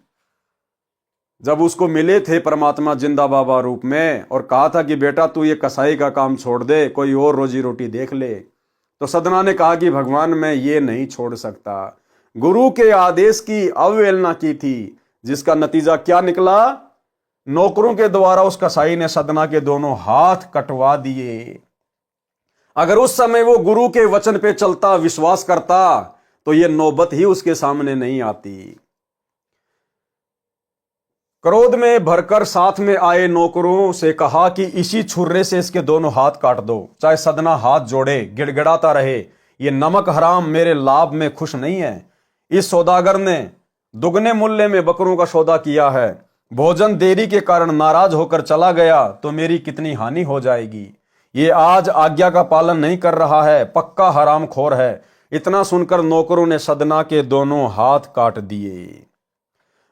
जब उसको मिले थे परमात्मा जिंदा बाबा रूप में और कहा था कि बेटा तू ये कसाई का काम छोड़ दे, कोई और रोजी रोटी देख ले, तो सदना ने कहा कि भगवान मैं ये नहीं छोड़ सकता। गुरु के आदेश की अवहेलना की थी, जिसका नतीजा क्या निकला? नौकरों के द्वारा उस कसाई ने सदना के दोनों हाथ कटवा दिए। अगर उस समय वो गुरु के वचन पे चलता, विश्वास करता, तो ये नौबत ही उसके सामने नहीं आती। क्रोध में भरकर साथ में आए नौकरों से कहा कि इसी छुरे से इसके दोनों हाथ काट दो। चाहे सदना हाथ जोड़े, गिड़गिड़ाता रहे, ये नमक हराम मेरे लाभ में खुश नहीं है। इस सौदागर ने दुगने मूल्य में बकरों का सौदा किया है, भोजन देरी के कारण नाराज होकर चला गया तो मेरी कितनी हानि हो जाएगी। ये आज आज्ञा का पालन नहीं कर रहा है, पक्का हरामखोर है। इतना सुनकर नौकरों ने सदना के दोनों हाथ काट दिए,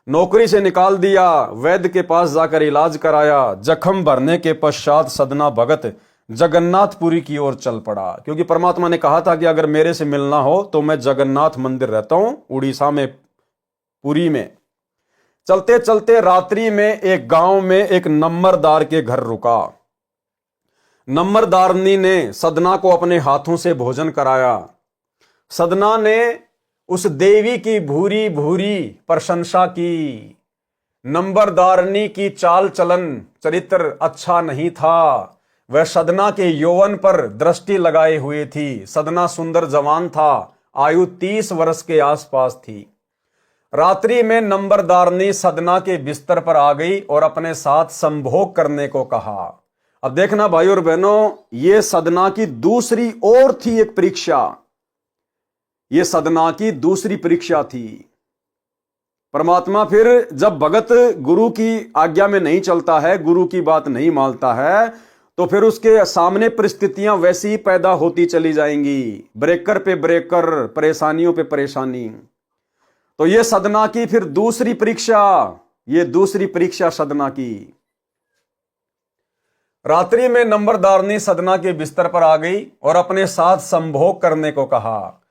नौकरी से निकाल दिया, वैद्य के पास जाकर इलाज कराया। जख्म भरने के पश्चात सदना भगत जगन्नाथपुरी की ओर चल पड़ा, क्योंकि परमात्मा ने कहा था कि अगर मेरे से मिलना हो तो मैं जगन्नाथ मंदिर रहता हूं उड़ीसा में, पुरी में। चलते चलते रात्रि में एक गांव में एक नंबरदार के घर रुका। नंबरदारनी ने सदना को अपने हाथों से भोजन कराया। सदना ने उस देवी की भूरी भूरी प्रशंसा की। नंबरदारनी की चाल चलन चरित्र अच्छा नहीं था। वह सदना के यौवन पर दृष्टि लगाए हुए थी। सदना सुंदर जवान था, आयु 30 वर्ष के आसपास थी। रात्रि में नंबरदारनी सदना के बिस्तर पर आ गई और अपने साथ संभोग करने को कहा। अब देखना भाई और बहनों, ये सदना की दूसरी ओर थी एक परीक्षा। ये सदना की दूसरी परीक्षा थी। परमात्मा फिर जब भगत गुरु की आज्ञा में नहीं चलता है, गुरु की बात नहीं मानता है, तो फिर उसके सामने परिस्थितियां वैसी ही पैदा होती चली जाएंगी, ब्रेकर पे ब्रेकर, परेशानियों पे परेशानी। तो ये सदना की फिर दूसरी परीक्षा, ये दूसरी परीक्षा सदना की। रात्रि में नंबरदारनी सदना के बिस्तर पर आ गई और अपने साथ संभोग करने को कहा।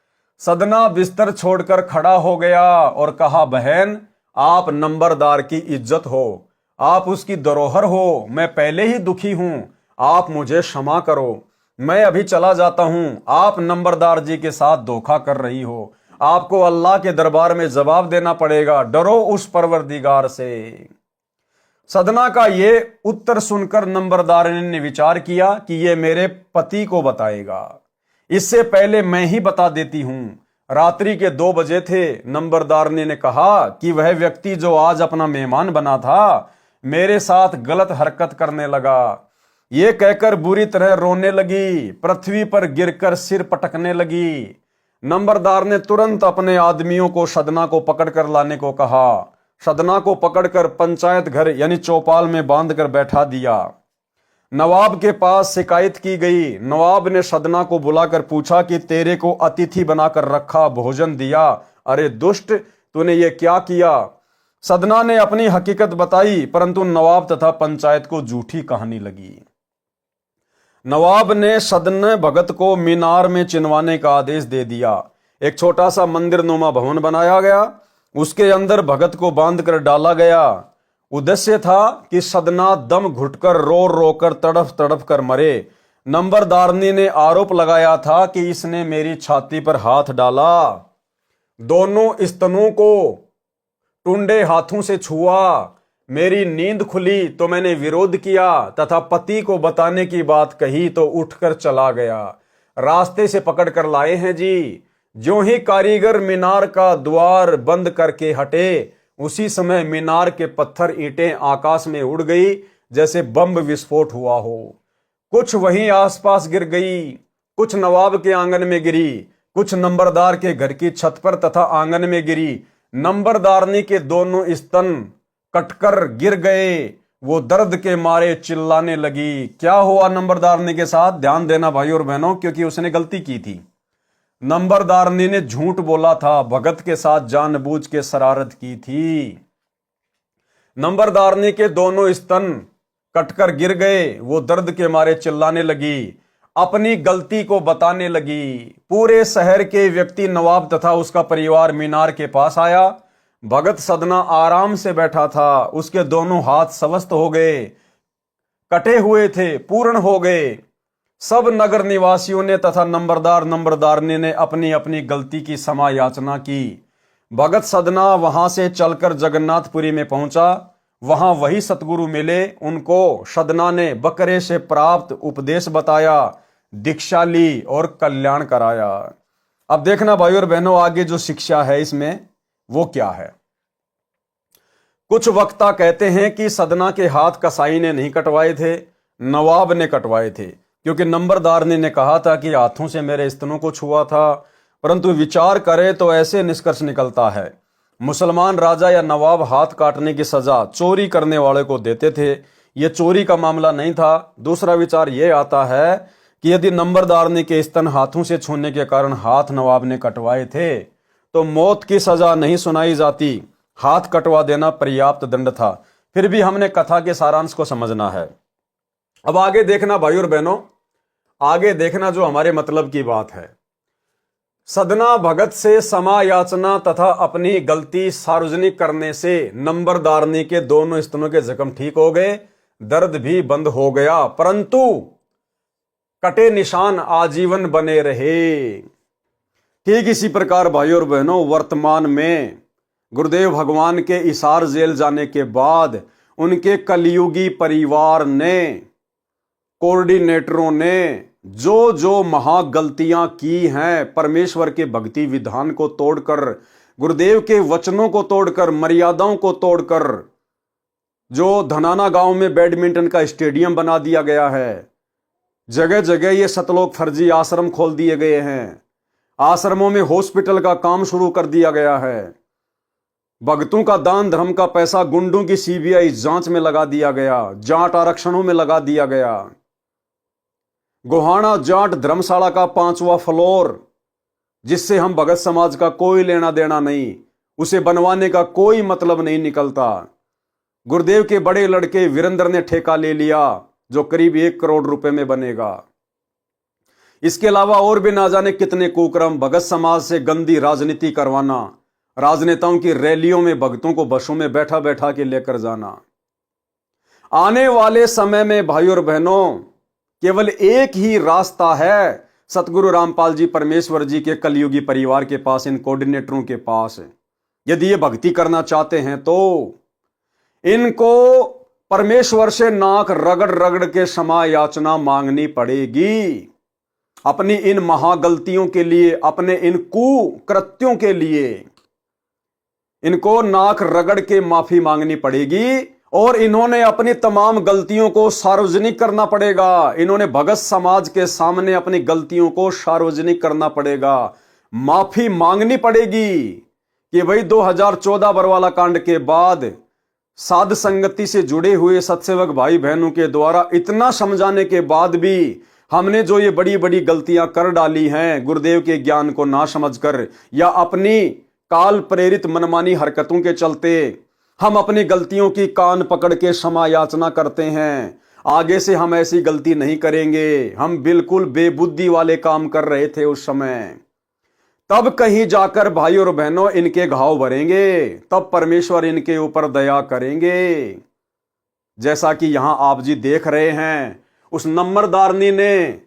सदना बिस्तर छोड़कर खड़ा हो गया और कहा, बहन, आप नंबरदार की इज्जत हो, आप उसकी धरोहर हो। मैं पहले ही दुखी हूं, आप मुझे क्षमा करो। मैं अभी चला जाता हूं। आप नंबरदार जी के साथ धोखा कर रही हो। आपको अल्लाह के दरबार में जवाब देना पड़ेगा। डरो उस परवरदिगार से। सदना का ये उत्तर सुनकर नंबरदारनी ने विचार किया कि ये मेरे पति को बताएगा, इससे पहले मैं ही बता देती हूं। रात्रि के 2 बजे थे। नंबरदारनी ने कहा कि वह व्यक्ति जो आज अपना मेहमान बना था, मेरे साथ गलत हरकत करने लगा। ये कहकर बुरी तरह रोने लगी, पृथ्वी पर गिरकर सिर पटकने लगी। नंबरदार ने तुरंत अपने आदमियों को सदना को पकड़कर लाने को कहा। सदना को पकड़कर पंचायत घर यानी चौपाल में बांधकर बैठा दिया। नवाब के पास शिकायत की गई। नवाब ने सदना को बुलाकर पूछा कि तेरे को अतिथि बनाकर रखा, भोजन दिया, अरे दुष्ट, तूने ये क्या किया? सदना ने अपनी हकीकत बताई, परंतु नवाब तथा पंचायत को झूठी कहानी लगी। नवाब ने सदन भगत को मीनार में चिनवाने का आदेश दे दिया। एक छोटा सा मंदिर नुमा भवन बनाया गया, उसके अंदर भगत को बांधकर डाला गया। उद्देश्य था कि सदना दम घुटकर रो रो कर तड़फ तड़फ कर मरे। नंबरदारनी ने आरोप लगाया था कि इसने मेरी छाती पर हाथ डाला, दोनों स्तनों को टुंडे हाथों से छुआ। मेरी नींद खुली तो मैंने विरोध किया तथा पति को बताने की बात कही तो उठकर चला गया। रास्ते से पकड़ कर लाए हैं जी। ज्यों ही कारीगर मीनार का द्वार बंद करके हटे, उसी समय मीनार के पत्थर ईंटें आकाश में उड़ गई जैसे बम विस्फोट हुआ हो। कुछ वहीं आसपास गिर गई, कुछ नवाब के आंगन में गिरी, कुछ नंबरदार के घर की छत पर तथा आंगन में गिरी। नंबरदारनी के दोनों स्तन कटकर गिर गए। वो दर्द के मारे चिल्लाने लगी। क्या हुआ नंबरदारनी के साथ? ध्यान देना भाई और बहनों, क्योंकि उसने गलती की थी। नंबरदारनी ने झूठ बोला था, भगत के साथ जानबूझ के शरारत की थी। नंबरदारनी के दोनों स्तन कटकर गिर गए। वो दर्द के मारे चिल्लाने लगी, अपनी गलती को बताने लगी। पूरे शहर के व्यक्ति, नवाब तथा उसका परिवार मीनार के पास आया। भगत सदना आराम से बैठा था। उसके दोनों हाथ स्वस्थ हो गए, कटे हुए थे, पूर्ण हो गए। सब नगर निवासियों ने तथा नंबरदारनी ने अपनी अपनी गलती की क्षमा याचना की। भगत सदना वहां से चलकर जगन्नाथपुरी में पहुंचा। वहां वही सतगुरु मिले। उनको सदना ने बकरे से प्राप्त उपदेश बताया, दीक्षा ली और कल्याण कराया। अब देखना भाई और बहनों, आगे जो शिक्षा है इसमें वो क्या है। कुछ वक्ता कहते हैं कि सदना के हाथ कसाई ने नहीं कटवाए थे, नवाब ने कटवाए थे, क्योंकि नंबरदारनी ने कहा था कि हाथों से मेरे स्तनों को छुआ था। परंतु विचार करें तो ऐसे निष्कर्ष निकलता है, मुसलमान राजा या नवाब हाथ काटने की सजा चोरी करने वाले को देते थे। यह चोरी का मामला नहीं था। दूसरा विचार यह आता है कि यदि नंबरदारनी के स्तन हाथों से छूने के कारण हाथ नवाब ने कटवाए थे तो मौत की सजा नहीं सुनाई जाती, हाथ कटवा देना पर्याप्त दंड था। फिर भी हमने कथा के सारांश को समझना है। अब आगे देखना भाई और बहनों, आगे देखना जो हमारे मतलब की बात है। सदना भगत से क्षमा याचना तथा अपनी गलती सार्वजनिक करने से नंबरदारनी के दोनों स्तनों के जख्म ठीक हो गए, दर्द भी बंद हो गया। परंतु कटे निशान आजीवन बने रहे। ठीक इसी प्रकार भाइयों और बहनों, वर्तमान में गुरुदेव भगवान के इसार जेल जाने के बाद उनके कलयुगी परिवार ने, कोऑर्डिनेटरों ने जो जो महागलतियां की हैं, परमेश्वर के भक्ति विधान को तोड़कर, गुरुदेव के वचनों को तोड़कर, मर्यादाओं को तोड़कर, जो धनाना गांव में बैडमिंटन का स्टेडियम बना दिया गया है, जगह जगह ये सतलोक फर्जी आश्रम खोल दिए गए हैं, आश्रमों में हॉस्पिटल का काम शुरू कर दिया गया है, भक्तों का दान धर्म का पैसा गुंडों की सीबीआई जांच में लगा दिया गया, जाट आरक्षणों में लगा दिया गया, गोहाना जाट धर्मशाला का 5वां फ्लोर, जिससे हम भगत समाज का कोई लेना देना नहीं, उसे बनवाने का कोई मतलब नहीं निकलता, गुरुदेव के बड़े लड़के वीरेंद्र ने ठेका ले लिया, जो करीब 1 करोड़ रुपए में बनेगा। इसके अलावा और भी ना जाने कितने कुकर्म, भगत समाज से गंदी राजनीति करवाना, राजनेताओं की रैलियों में भक्तों को बसों में बैठा बैठा के लेकर जाना। आने वाले समय में भाइयों और बहनों, केवल एक ही रास्ता है सतगुरु रामपाल जी परमेश्वर जी के कलयुगी परिवार के पास, इन कोऑर्डिनेटरों के पास। यदि ये भक्ति करना चाहते हैं तो इनको परमेश्वर से नाक रगड़ रगड़ के क्षमा याचना मांगनी पड़ेगी। अपनी इन महागलतियों के लिए, अपने इन कुकृत्यों के लिए इनको नाक रगड़ के माफी मांगनी पड़ेगी, और इन्होंने अपनी तमाम गलतियों को सार्वजनिक करना पड़ेगा। इन्होंने भगत समाज के सामने अपनी गलतियों को सार्वजनिक करना पड़ेगा, माफी मांगनी पड़ेगी कि भाई 2014 बरवाला कांड के बाद साध संगति से जुड़े हुए सत्सेवक भाई बहनों के द्वारा इतना समझाने के बाद भी हमने जो ये बड़ी बड़ी गलतियां कर डाली हैं, गुरुदेव के ज्ञान को ना समझकर या अपनी काल प्रेरित मनमानी हरकतों के चलते हम अपनी गलतियों की कान पकड़ के क्षमा याचना करते हैं। आगे से हम ऐसी गलती नहीं करेंगे, हम बिल्कुल बेबुद्धि वाले काम कर रहे थे उस समय। तब कहीं जाकर भाई और बहनों इनके घाव भरेंगे, तब परमेश्वर इनके ऊपर दया करेंगे। जैसा कि यहां आप जी देख रहे हैं, उस नंबरदारनी ने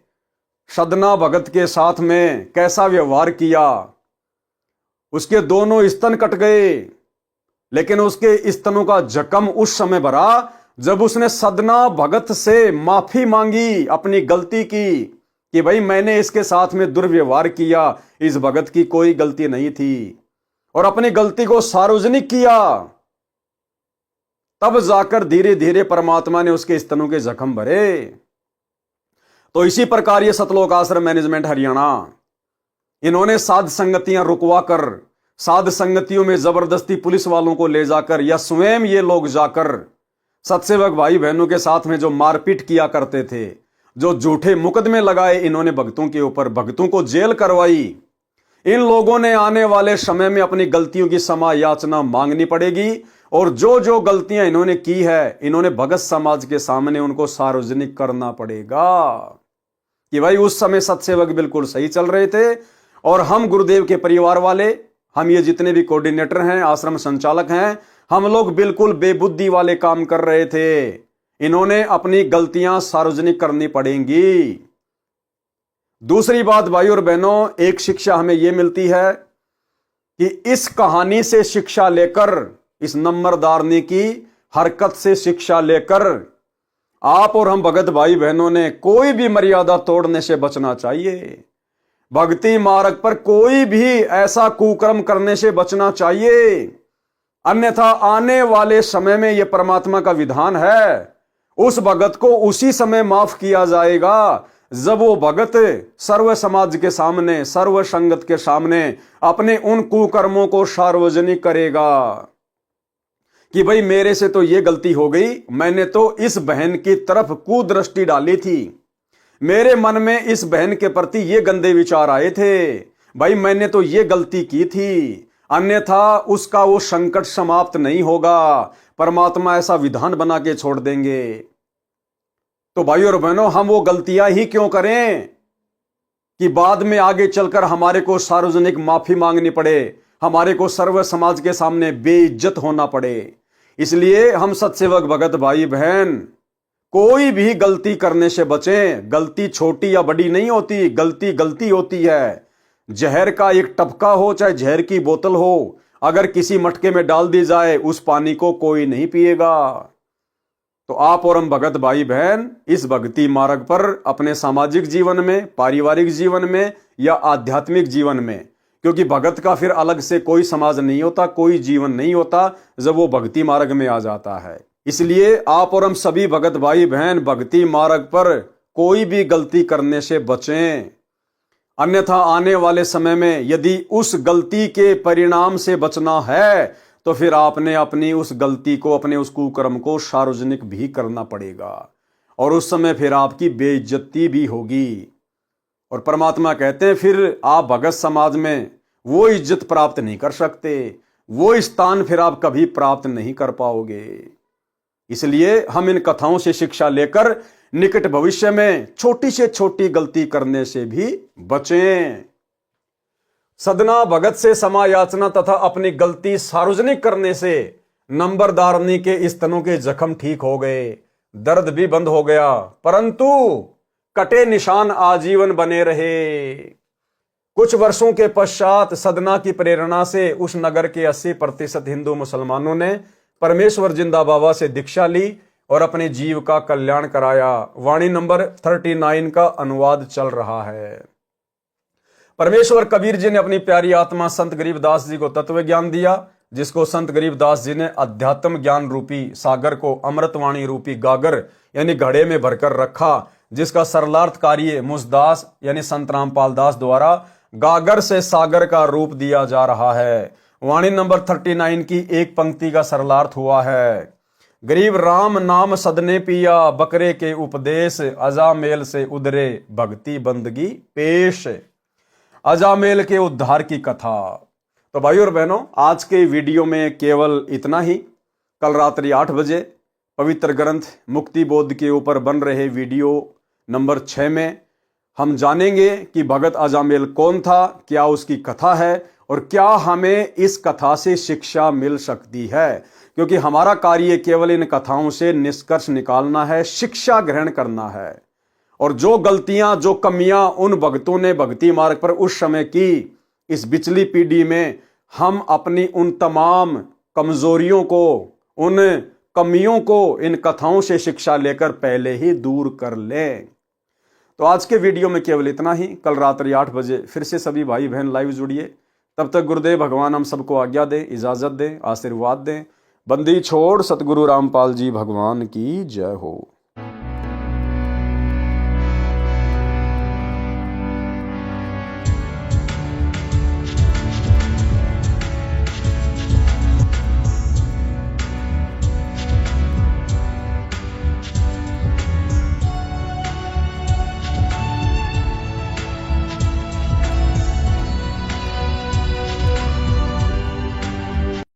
सदना भगत के साथ में कैसा व्यवहार किया। उसके दोनों स्तन कट गए, लेकिन उसके स्तनों का जख्म उस समय भरा जब उसने सदना भगत से माफी मांगी अपनी गलती की कि भाई मैंने इसके साथ में दुर्व्यवहार किया, इस भगत की कोई गलती नहीं थी, और अपनी गलती को सार्वजनिक किया। तब जाकर धीरे धीरे परमात्मा ने उसके स्तनों के जख्म भरे। तो इसी प्रकार ये सतलोक आश्रम मैनेजमेंट हरियाणा, इन्होंने साध संगतियां रुकवा कर, साध संगतियों में जबरदस्ती पुलिस वालों को ले जाकर या स्वयं ये लोग जाकर सत्सेवक भाई बहनों के साथ में जो मारपीट किया करते थे, जो झूठे मुकदमे लगाए इन्होंने भक्तों के ऊपर, भक्तों को जेल करवाई। इन लोगों ने आने वाले समय में अपनी गलतियों की क्षमा याचना मांगनी पड़ेगी, और जो जो गलतियां इन्होंने की है, इन्होंने भगत समाज के सामने उनको सार्वजनिक करना पड़ेगा कि भाई उस समय सत्सेवक बिल्कुल सही चल रहे थे, और हम गुरुदेव के परिवार वाले, हम ये जितने भी कोऑर्डिनेटर हैं, आश्रम संचालक हैं, हम लोग बिल्कुल बेबुद्धि वाले काम कर रहे थे। इन्होंने अपनी गलतियां सार्वजनिक करनी पड़ेंगी। दूसरी बात भाई और बहनों, एक शिक्षा हमें यह मिलती है कि इस कहानी से शिक्षा लेकर, इस नंबरदारनी की हरकत से शिक्षा लेकर आप और हम भगत भाई बहनों ने कोई भी मर्यादा तोड़ने से बचना चाहिए। भक्ति मार्ग पर कोई भी ऐसा कुकर्म करने से बचना चाहिए, अन्यथा आने वाले समय में यह परमात्मा का विधान है, उस भगत को उसी समय माफ किया जाएगा जब वो भगत सर्व समाज के सामने, सर्व संगत के सामने अपने उन कुकर्मों को सार्वजनिक करेगा कि भाई मेरे से तो ये गलती हो गई, मैंने तो इस बहन की तरफ कुदृष्टि डाली थी, मेरे मन में इस बहन के प्रति ये गंदे विचार आए थे, भाई मैंने तो ये गलती की थी, अन्यथा उसका वो संकट समाप्त नहीं होगा, परमात्मा ऐसा विधान बना के छोड़ देंगे। तो भाइयों और बहनों, हम वो गलतियां ही क्यों करें कि बाद में आगे चलकर हमारे को सार्वजनिक माफी मांगनी पड़े, हमारे को सर्व समाज के सामने बेइज्जत होना पड़े। इसलिए हम सत्सेवक भगत भाई बहन कोई भी गलती करने से बचें। गलती छोटी या बड़ी नहीं होती, गलती गलती होती है। जहर का एक टपका हो चाहे जहर की बोतल हो, अगर किसी मटके में डाल दी जाए उस पानी को कोई नहीं पिएगा। तो आप और हम भगत भाई बहन इस भक्ति मार्ग पर अपने सामाजिक जीवन में, पारिवारिक जीवन में या आध्यात्मिक जीवन में, क्योंकि भगत का फिर अलग से कोई समाज नहीं होता, कोई जीवन नहीं होता जब वो भक्ति मार्ग में आ जाता है। इसलिए आप और हम सभी भगत भाई बहन भक्ति मार्ग पर कोई भी गलती करने से बचें, अन्यथा आने वाले समय में यदि उस गलती के परिणाम से बचना है तो फिर आपने अपनी उस गलती को, अपने उस कुकर्म को सार्वजनिक भी करना पड़ेगा और उस समय फिर आपकी बेइज्जती भी होगी। और परमात्मा कहते हैं फिर आप भगत समाज में वो इज्जत प्राप्त नहीं कर सकते, वो स्थान फिर आप कभी प्राप्त नहीं कर पाओगे। इसलिए हम इन कथाओं से शिक्षा लेकर निकट भविष्य में छोटी से छोटी गलती करने से भी बचें। सदना भगत से समायाचना तथा अपनी गलती सार्वजनिक करने से नंबरदारनी के स्तनों के जख्म ठीक हो गए, दर्द भी बंद हो गया, परंतु कटे निशान आजीवन बने रहे। कुछ वर्षों के पश्चात सदना की प्रेरणा से उस नगर के 80% हिंदू मुसलमानों ने परमेश्वर जिंदा बाबा से दीक्षा ली और अपने जीव का कल्याण कराया। वाणी नंबर 39 का अनुवाद चल रहा है। परमेश्वर कबीर जी ने अपनी प्यारी आत्मा संत गरीबदास जी को तत्व ज्ञान दिया, जिसको संत गरीबदास जी ने अध्यात्म ज्ञान रूपी सागर को अमृतवाणी रूपी गागर यानी घड़े में भरकर रखा, जिसका सरलार्थ कार्य मुझदास यानी संत रामपाल दास द्वारा गागर से सागर का रूप दिया जा रहा है। वाणी नंबर 39 की एक पंक्ति का सरलार्थ हुआ है, गरीब राम नाम सदने पिया, बकरे के उपदेश, अजामेल से उदरे भक्ति बंदगी पेश। अजामेल के उद्धार की कथा। तो भाई और बहनों, आज के वीडियो में केवल इतना ही। कल रात्रि 8 बजे पवित्र ग्रंथ मुक्ति बोध के ऊपर बन रहे वीडियो नंबर 6 में हम जानेंगे कि भगत अजामेल कौन था, क्या उसकी कथा है और क्या हमें इस कथा से शिक्षा मिल सकती है, क्योंकि हमारा कार्य केवल इन कथाओं से निष्कर्ष निकालना है, शिक्षा ग्रहण करना है। और जो गलतियां, जो कमियां उन भक्तों ने भक्ति मार्ग पर उस समय की, इस बिचली पीढ़ी में हम अपनी उन तमाम कमजोरियों को, उन कमियों को इन कथाओं से शिक्षा लेकर पहले ही दूर कर लें। तो आज के वीडियो में केवल इतना ही। कल रात्रि 8 बजे फिर से सभी भाई बहन लाइव जुड़िए। तब तक गुरुदेव भगवान हम सबको आज्ञा दे, इजाजत दे, आशीर्वाद दें। बंदी छोड़ सतगुरु रामपाल जी भगवान की जय हो।